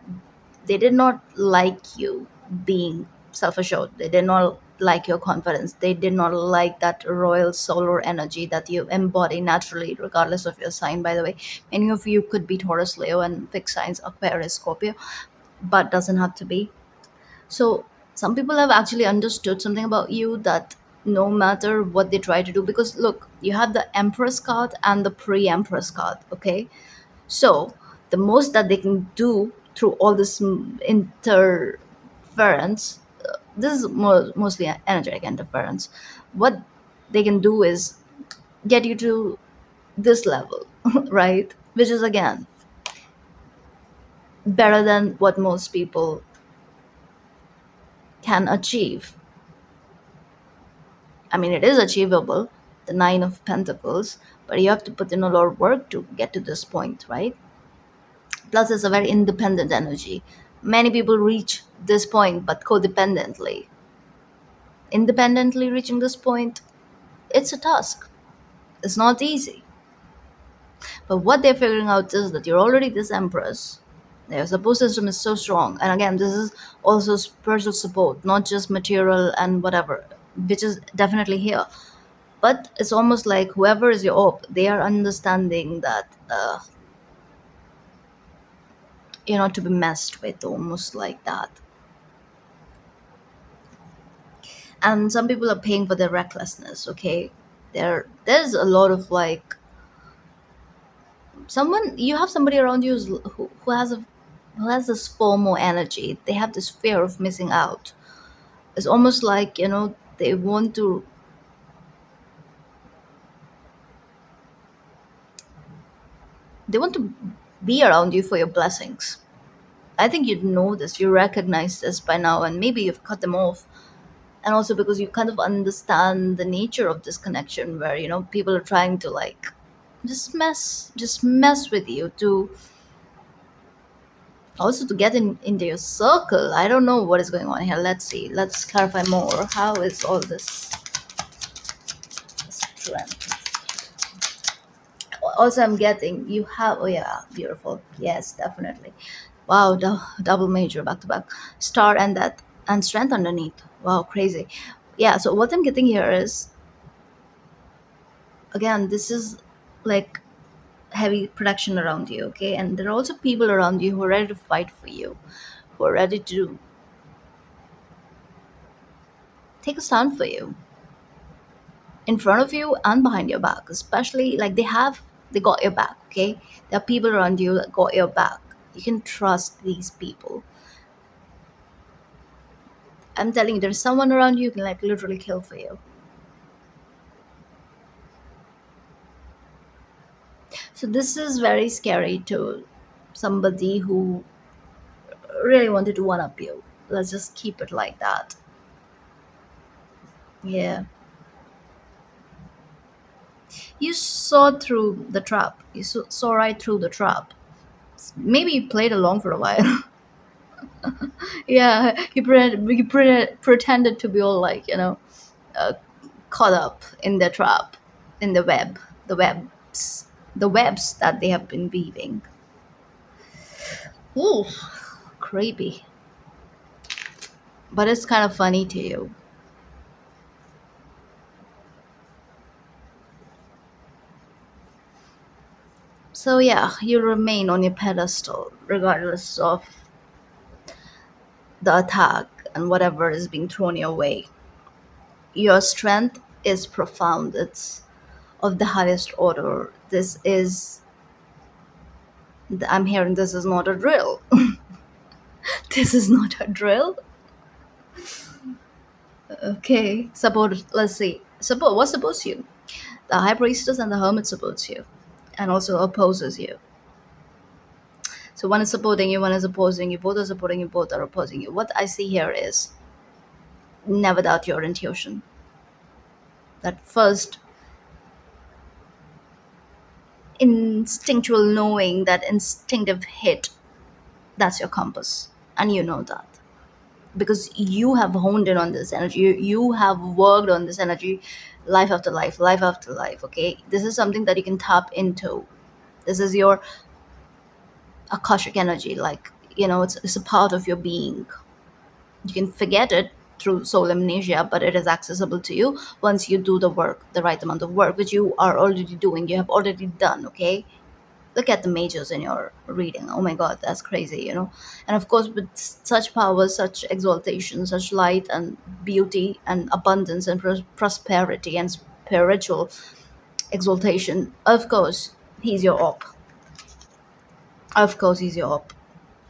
they did not like you being self-assured. They did not like your confidence. They did not like that royal solar energy that you embody naturally, regardless of your sign, by the way. Many of you could be Taurus, Leo, and fixed signs Aquarius, Scorpio, but doesn't have to be. So some people have actually understood something about you, that no matter what they try to do, because look, you have the Empress card and the pre-Empress card, okay? So the most that they can do through all this interference, this is mostly energetic interference. What they can do is get you to this level, right? Which is again better than what most people can achieve. I mean, it is achievable, the Nine of Pentacles, but you have to put in a lot of work to get to this point, right? Plus, it's a very independent energy. Many people reach this point, but codependently. Independently reaching this point, it's a task. It's not easy. But what they're figuring out is that you're already this empress. Their support system is so strong. And again, this is also spiritual support, not just material and whatever, which is definitely here. But it's almost like whoever is your op, they are understanding that you're not to be messed with, almost like that. And some people are paying for their recklessness, okay? There's a lot of like someone, you have somebody around you who has this FOMO energy. They have this fear of missing out. It's almost like, they want to be around you for your blessings. I think you know this, you recognize this by now, and maybe you've cut them off. And also because you kind of understand the nature of this connection, where people are trying to like just mess with you, to also to get into your circle. I don't know what is going on here. Let's see, let's clarify more. How is all this strength? Also, I'm getting you have, oh yeah, beautiful, yes, definitely. Wow, double major back to back, star and that, and strength underneath. Wow, crazy. Yeah, so what I'm getting here is, again, this is like heavy protection around you, okay? And there are also people around you who are ready to fight for you, who are ready to take a stand for you, in front of you and behind your back, especially like they got your back, okay? There are people around you that got your back. You can trust these people. I'm telling you, there's someone around you who can like literally kill for you. So this is very scary to somebody who really wanted to one up you. Let's just keep it like that. Yeah. You saw through the trap. You saw right through the trap. Maybe you played along for a while. Yeah, you pretended to be all like, uh, caught up in the trap, in the web, the webs that they have been weaving. Ooh, creepy. But it's kind of funny to you. So yeah, you remain on your pedestal regardless of the attack and whatever is being thrown your way. Your strength is profound. It's of the highest order. I'm hearing this is not a drill. This is not a drill. Okay, support. Let's see. Support. What supports you? The high priestess and the hermit supports you, and also opposes you. So one is supporting you, one is opposing you. Both are supporting you, both are opposing you. What I see here is never doubt your intuition. That first instinctual knowing, that instinctive hit, that's your compass, and you know that because you have honed in on this energy. You have worked on this energy, life after life, life after life. Okay, this is something that you can tap into. This is your akashic energy, like, it's a part of your being. You can forget it through soul amnesia, but it is accessible to you once you do the work, the right amount of work, which you are already doing, you have already done. Okay, look at the majors in your reading. Oh my god, that's crazy. And of course, with such power, such exaltation, such light and beauty and abundance and prosperity and spiritual exaltation, of course he's your op. Of course he's your op.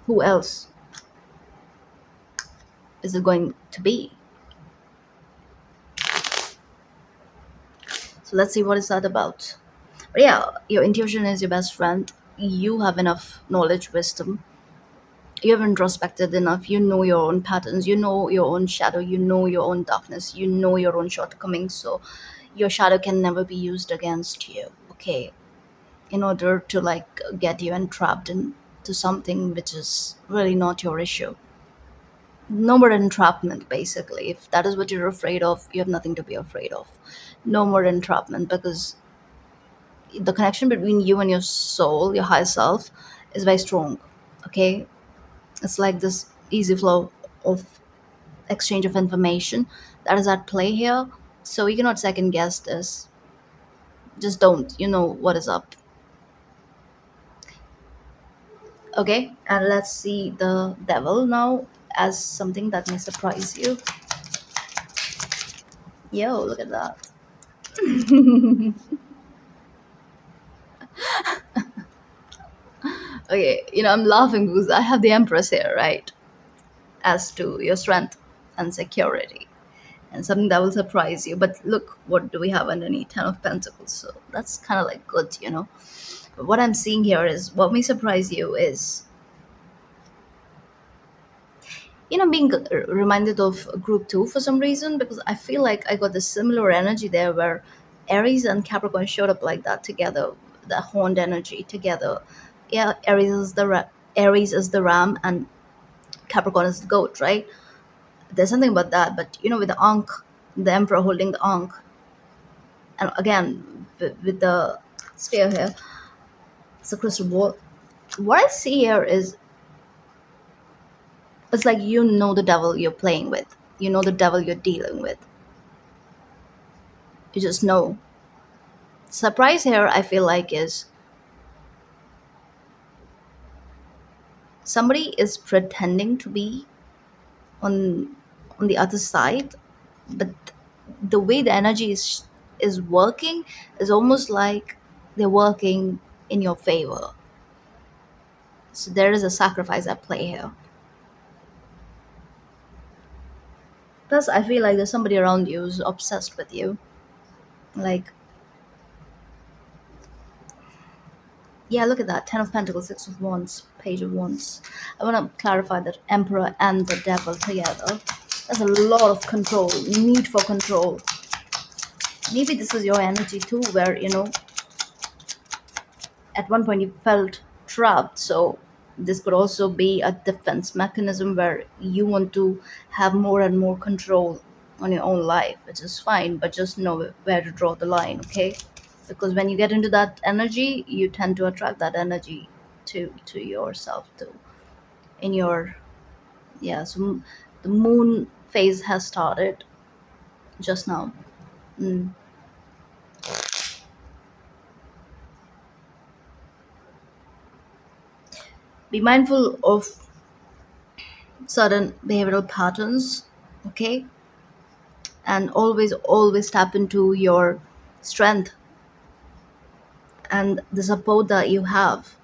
Who else is it going to be? So let's see what is that about. But yeah, your intuition is your best friend. You have enough knowledge, wisdom. You have introspected enough. You know your own patterns. You know your own shadow. You know your own darkness. You know your own shortcomings. So your shadow can never be used against you. Okay, in order to like get you entrapped into something which is really not your issue. No more entrapment, basically. If that is what you're afraid of, you have nothing to be afraid of. No more entrapment, because the connection between you and your soul, your higher self, is very strong. Okay, it's like this easy flow of exchange of information that is at play here. So you cannot second guess this. Just don't. You know what is up. Okay, and let's see the devil now as something that may surprise you. Yo, look at that. Okay, I'm laughing because I have the empress here, right? As to your strength and security, and something that will surprise you. But look, what do we have underneath? Ten of Pentacles. So that's kind of like good. But what I'm seeing here is what may surprise you is, being reminded of group two for some reason, because I feel like I got the similar energy there where Aries and Capricorn showed up like that together, the horned energy together. Yeah, Aries is the ram and Capricorn is the goat, right? There's something about that, but with the Ankh, the Emperor holding the Ankh, and again with the spear here, it's a crystal ball. What I see here is, it's like the devil you're playing with, the devil you're dealing with. You just know. Surprise here, I feel like, is somebody is pretending to be on the other side, but the way the energy is working is almost like they're working in your favor. So there is a sacrifice at play here. Plus, I feel like there's somebody around you who's obsessed with you. Like, yeah, look at that. Ten of Pentacles, Six of Wands, Page of Wands. I want to clarify that Emperor and the Devil together. There's a lot of control, need for control. Maybe this is your energy too, where, at one point you felt trapped. So this could also be a defense mechanism where you want to have more and more control on your own life, which is fine, but just know where to draw the line, okay? Because when you get into that energy, you tend to attract that energy to yourself too. In your Yeah, so the moon phase has started just now. Mm. Be mindful of certain behavioral patterns, okay? And always tap into your strength and the support that you have.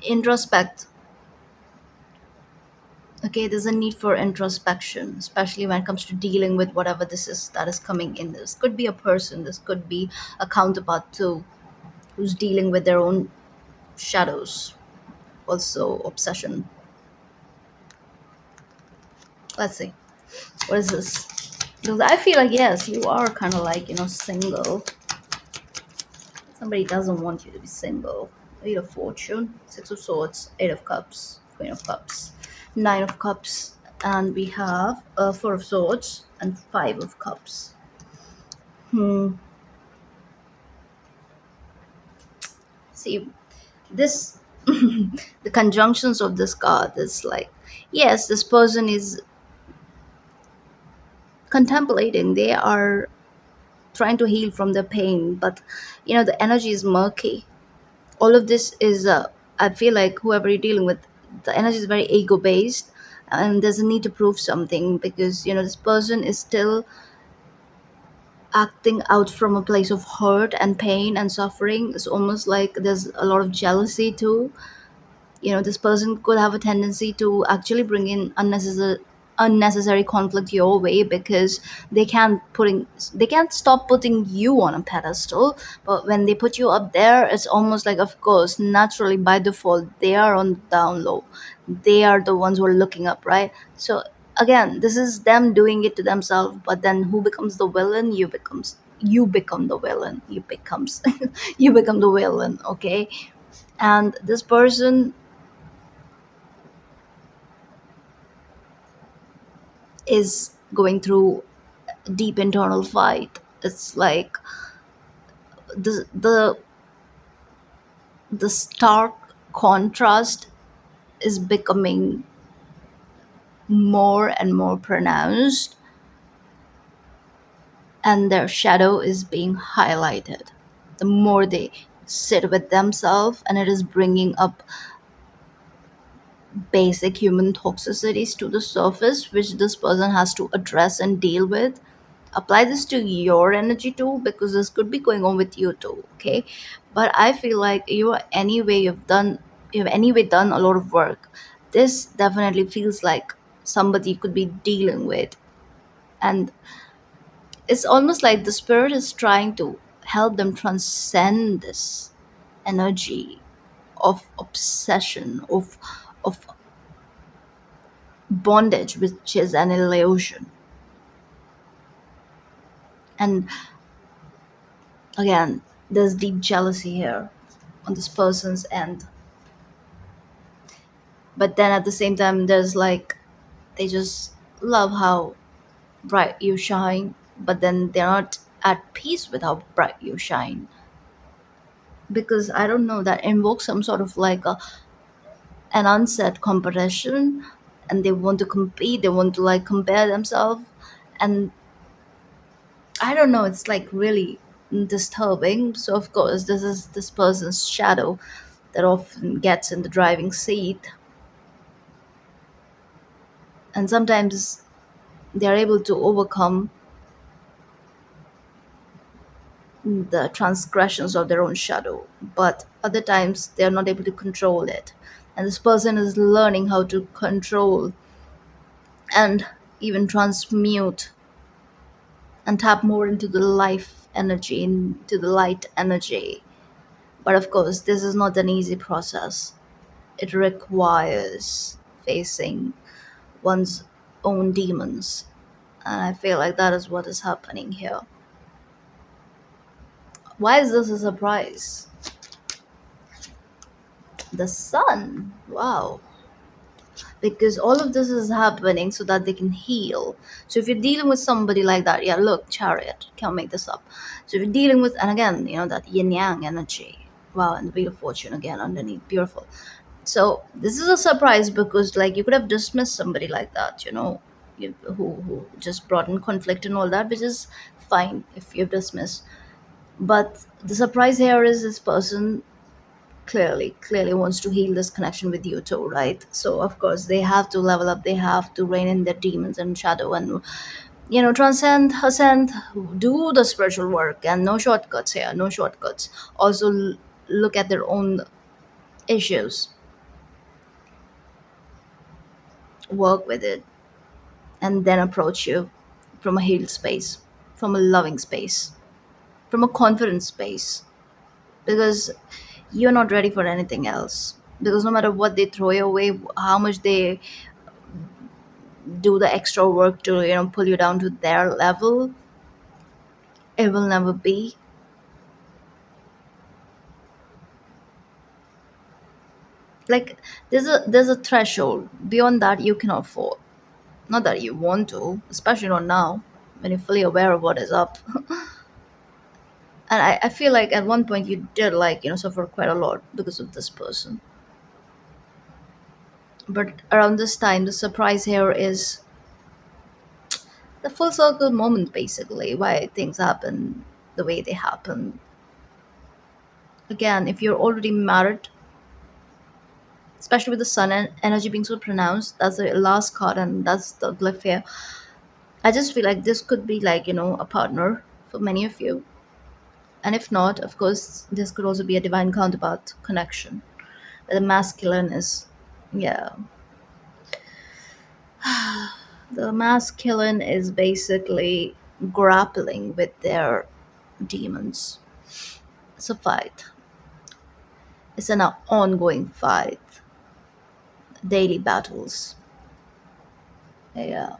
introspect. Okay, there's a need for introspection, especially when it comes to dealing with whatever this is that is coming in. This could be a person, this could be a counterpart too, who's dealing with their own shadows, also obsession. Let's see, what is this? Because I feel like, yes, you are kind of like, single. Somebody doesn't want you to be single. Eight of Fortune, Six of Swords, Eight of Cups, Queen of Cups, Nine of Cups, and we have Four of Swords and Five of Cups. Hmm. See, this, the conjunctions of this card is like, yes, this person is contemplating, they are trying to heal from their pain, but the energy is murky. All of this is, I feel like whoever you're dealing with, the energy is very ego based, and there's a need to prove something, because this person is still acting out from a place of hurt and pain and suffering. It's almost like there's a lot of jealousy too. This person could have a tendency to actually bring in unnecessary conflict your way, because they can't stop putting you on a pedestal. But when they put you up there, it's almost like, of course, naturally, by default, they are on the down low. They are the ones who are looking up, right? So again, this is them doing it to themselves. But then who becomes the villain? You become the villain. You becomes you become the villain. Okay. And this person is going through a deep internal fight. It's like the the stark contrast is becoming more and more pronounced, and their shadow is being highlighted the more they sit with themselves, and it is bringing up basic human toxicities to the surface, which this person has to address and deal with. Apply this to your energy too, because this could be going on with you too. Okay, but I feel like you've anyway done a lot of work. This definitely feels like somebody you could be dealing with, and it's almost like the spirit is trying to help them transcend this energy of obsession, of bondage, which is an illusion. And again, there's deep jealousy here on this person's end. But then at the same time, there's like, they just love how bright you shine, but then they're not at peace with how bright you shine. Because I don't know, that invokes some sort of like an unsaid competition, and they want to compete, they want to like compare themselves. And I don't know, it's like really disturbing. So of course, this is this person's shadow that often gets in the driving seat, and sometimes they are able to overcome the transgressions of their own shadow, but other times they are not able to control it. And this person is learning how to control and even transmute and tap more into the life energy, into the light energy. But of course, this is not an easy process. It requires facing one's own demons. And I feel like that is what is happening here. Why is this a surprise? The sun. Wow. Because all of this is happening so that they can heal. So if you're dealing with somebody like that, yeah, look, chariot, can't make this up. So if you're dealing with, and again, that yin yang energy, wow, and the wheel of fortune again underneath, beautiful. So this is a surprise, because like you could have dismissed somebody like that, who just brought in conflict and all that, which is fine if you've dismissed. But the surprise here is this person clearly wants to heal this connection with you too, right? So of course they have to level up, they have to rein in their demons and shadow, and transcend, ascend, do the spiritual work. And no shortcuts here, no shortcuts. Also look at their own issues. work with it, and then approach you from a healed space, from a loving space, from a confident space, because you're not ready for anything else. Because no matter what they throw your way, how much they do the extra work to pull you down to their level, it will never be. Like, there's a threshold. Beyond that, you cannot fall. Not that you want to, especially not now, when you're fully aware of what is up. And I feel like at one point you did, like, suffer quite a lot because of this person. But around this time, the surprise here is the full circle moment, basically, why things happen the way they happen. Again, if you're already married, especially with the sun and energy being so pronounced, that's the last card, and that's the glyph here. I just feel like this could be, like, a partner for many of you. And if not, of course, this could also be a divine counterpart connection. The masculine is, yeah, the masculine is basically grappling with their demons. It's a fight. It's an ongoing fight. Daily battles. Yeah.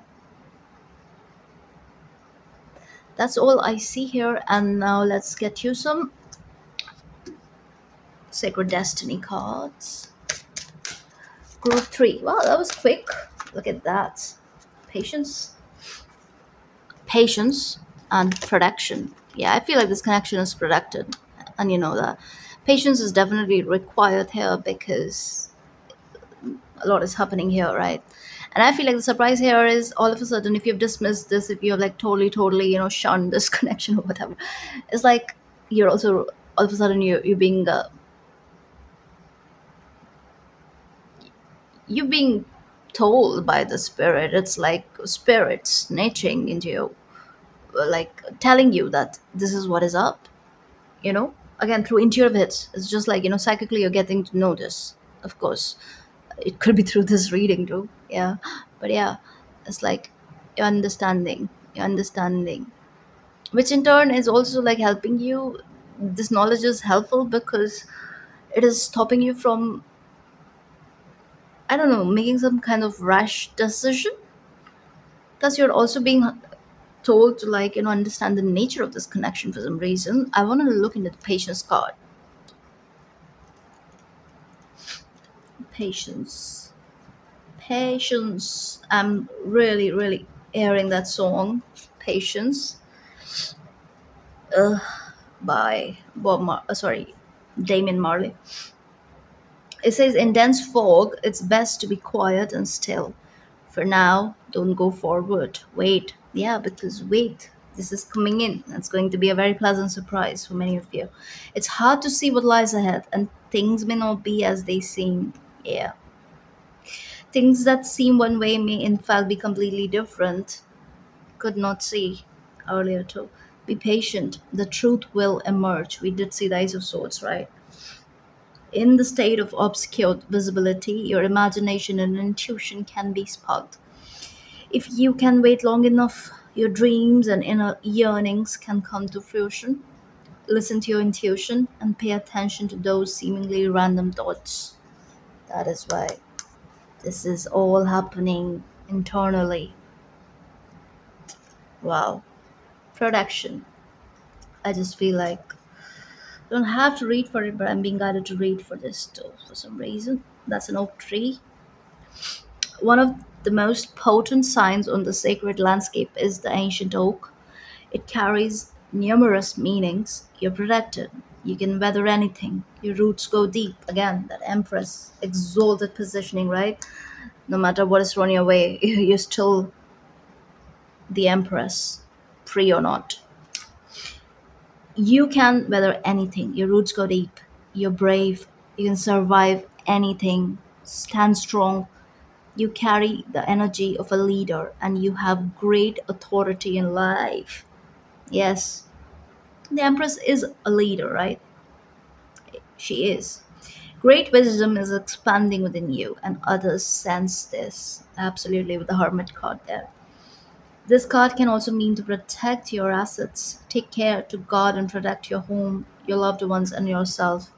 That's all I see here. And now let's get you some Sacred Destiny cards. Group 3. Wow, that was quick. Look at that. Patience. Patience and protection. Yeah, I feel like this connection is protected. And you know that. Patience is definitely required here because a lot is happening here, right? And I feel like the surprise here is, all of a sudden, if you've dismissed this, if you've like totally, shunned this connection or whatever, it's like you're also, all of a sudden, you're being you're being told by the spirit. It's like spirits snitching into you, like telling you that this is what is up. Again, through intuitive hits, it's just like, psychically you're getting to know this. Of course, it could be through this reading too, yeah. But yeah, it's like you're understanding, which in turn is also like helping you. This knowledge is helpful because it is stopping you from, I don't know, making some kind of rash decision, because you're also being told to, like, understand the nature of this connection. For some reason, I want to look into the patience card. Patience patience I'm really, really hearing that song, Patience, by Damien Marley. It says, in dense fog, it's best to be quiet and still. For now, don't go forward. Wait. Yeah, because wait. This is coming in. It's going to be a very pleasant surprise for many of you. It's hard to see what lies ahead, and things may not be as they seem. Yeah. Things that seem one way may, in fact, be completely different. Could not see earlier, too. Be patient. The truth will emerge. We did see the Ace of Swords, right? In the state of obscured visibility, your imagination and intuition can be sparked. If you can wait long enough, your dreams and inner yearnings can come to fruition. Listen to your intuition and pay attention to those seemingly random thoughts. That is why this is all happening internally. Wow. Production. I just feel like I don't have to read for it, but I'm being guided to read for this too for some reason. That's an oak tree. One of the most potent signs on the sacred landscape is the ancient oak. It carries numerous meanings. You're protected. You can weather anything. Your roots go deep. Again, that Empress, exalted positioning, right? No matter what is thrown your way, you're still the Empress, free or not. You can weather anything. Your roots go deep. You're brave. You can survive anything. Stand strong. You carry the energy of a leader and you have great authority in life. Yes, the Empress is a leader, right? She is. Great wisdom is expanding within you, and others sense this. Absolutely, with the Hermit card there. This card can also mean to protect your assets. Take care to guard and protect your home, your loved ones, and yourself.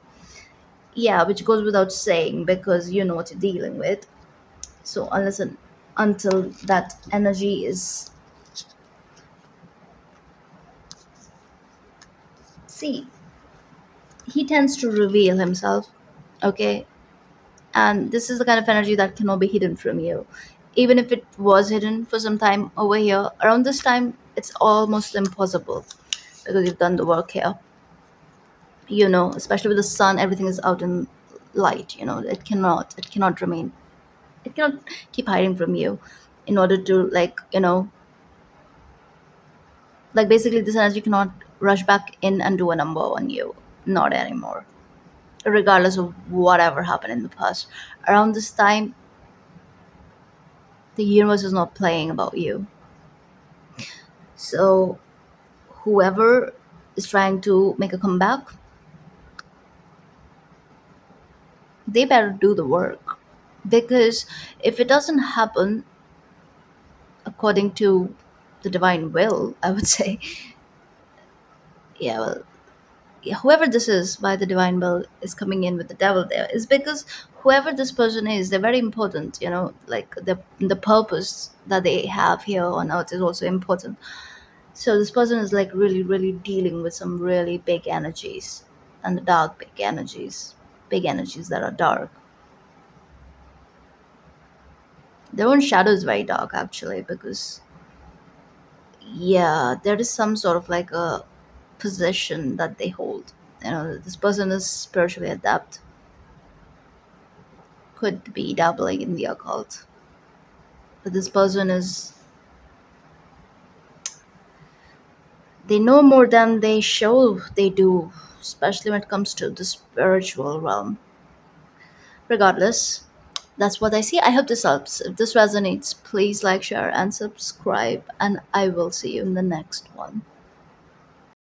Yeah, which goes without saying because you know what you're dealing with. So, until that energy is. See, he tends to reveal himself, okay? And this is the kind of energy that cannot be hidden from you. Even if it was hidden for some time over here, around this time, it's almost impossible because you've done the work here. Especially with the sun, everything is out in light. It cannot remain, it cannot keep hiding from you in order to, like basically this energy cannot rush back in and do a number on you. Not anymore, regardless of whatever happened in the past. Around this time, the universe is not playing about you. So whoever is trying to make a comeback, they better do the work, because if it doesn't happen according to the divine will, I would say, yeah, well, yeah, whoever this is by the divine will is coming in with the devil there is because whoever this person is, they're very important. Like the purpose that they have here on earth is also important. So this person is like really, really dealing with some really big energies, and the dark big energies that are dark. Their own shadow is very dark actually, because yeah, there is some sort of like a position that they hold. This person is spiritually adept, could be dabbling in the occult, but this person is, they know more than they show they do, especially when it comes to the spiritual realm. Regardless, that's what I see. I hope this helps. If this resonates, please like, share, and subscribe, and I will see you in the next one.